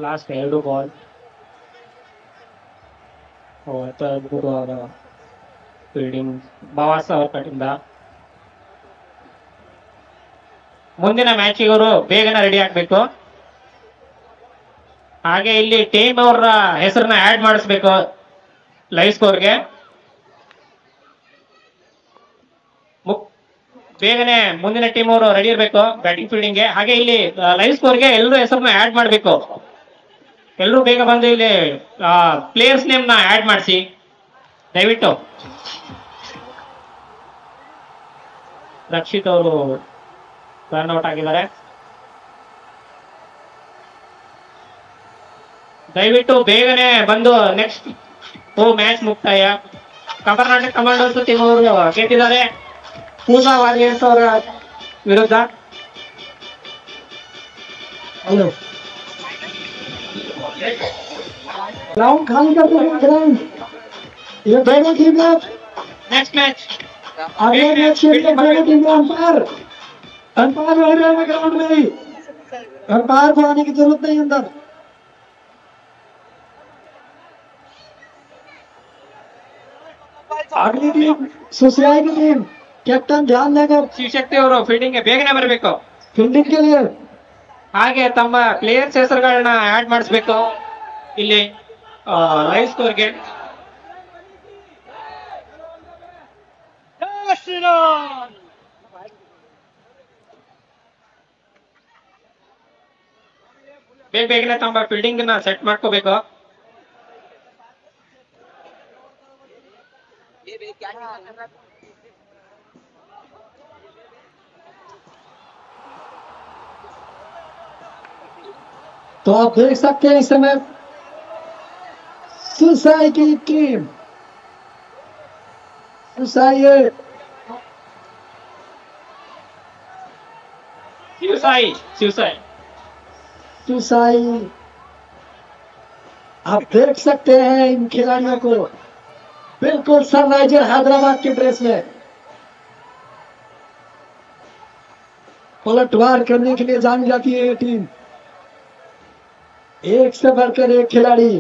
Last 2 ball. ಅದ್ಭುತವಾದ ಫೀಲ್ಡಿಂಗ್ ಬವಾಸ್ ಅವರ ಕಡೆಯಿಂದ. ಮುಂದಿನ ಮ್ಯಾಚಿಗೆ ಅವರು ಬೇಗನೆ ರೆಡಿ ಆಗ್ಬೇಕು. ಹಾಗೆ ಇಲ್ಲಿ ಟೀಮ್ ಅವರ ಹೆಸರನ್ನ ಆಡ್ ಮಾಡಿಸ್ಬೇಕು ಲೈವ್ ಸ್ಕೋರ್ಗೆ. ಬೇಗನೆ ಮುಂದಿನ ಟೀಮ್ ಅವರು ರೆಡಿ ಇರಬೇಕು ಬ್ಯಾಟಿಂಗ್ ಫೀಲ್ಡಿಂಗ್ಗೆ. ಹಾಗೆ ಇಲ್ಲಿ ಲೈವ್ ಸ್ಕೋರ್ಗೆ ಎಲ್ಲರೂ ಹೆಸರನ್ನ ಆಡ್ ಮಾಡಬೇಕು. ಎಲ್ಲರೂ ಬೇಗ ಬಂದು ಇಲ್ಲಿ ಪ್ಲೇಯರ್ಸ್ ನೇಮ್ ನ ಆಡ್ ಮಾಡಿಸಿ ದಯವಿಟ್ಟು. ರಕ್ಷಿತ್ ಅವರು ರನ್ಔಟ್ ಆಗಿದ್ದಾರೆ. ದಯವಿಟ್ಟು ಬೇಗನೆ ಬಂದು ನೆಕ್ಸ್ಟ್ ಮ್ಯಾಚ್ ಮುಕ್ತಾಯ. ಕರ್ನಾಟಕ ಕಮಾಂಡರ್ಸ್ ಟೀಮ್ ಅವರು ಗೆದ್ದಿದ್ದಾರೆ ಪೂಜಾ ವಾರಿಯರ್ಸ್ ಅವರ ವಿರುದ್ಧ. ग्राउंड खाली करते हैं ग्राउंड. ये दोनों टीम नेक्स्ट मैच अगले मैच के लिए दोनों टीम अंपायर रह रहे हैं ग्राउंड में ही. अंपायर को आने की जरूरत नहीं अंदर. अगली टीम सुसियाई की टीम कैप्टन ध्यान देकर ಶಿವಶಕ್ತಿ ಅವರು ಫೀಲ್ಡಿಂಗ್ ಗೆ ಬೇಗನೆ ಬರಬೇಕು. फील्डिंग के लिए ಹಾಗೆ ತಮ್ಮ ಪ್ಲೇಯರ್ಸ್ ಹೆಸರುಗಳನ್ನ ಆಡ್ ಮಾಡಿಸ್ಬೇಕು ಇಲ್ಲಿ ಲೈವ್ ಸ್ಕೋರ್ಗೆ. ಬೇಗನೆ ತಮ್ಮ ಫೀಲ್ಡಿಂಗ್ ನ ಸೆಟ್ ಮಾಡ್ಕೋಬೇಕು. तो आप देख सकते हैं इस समय सुसाई की टीम सुसाई आप देख सकते हैं इन खिलाड़ियों को बिल्कुल सनराइजर हैदराबाद की ड्रेस में पलटवार करने के लिए जानी जाती है ये टीम. एक से बढ़कर एक खिलाड़ी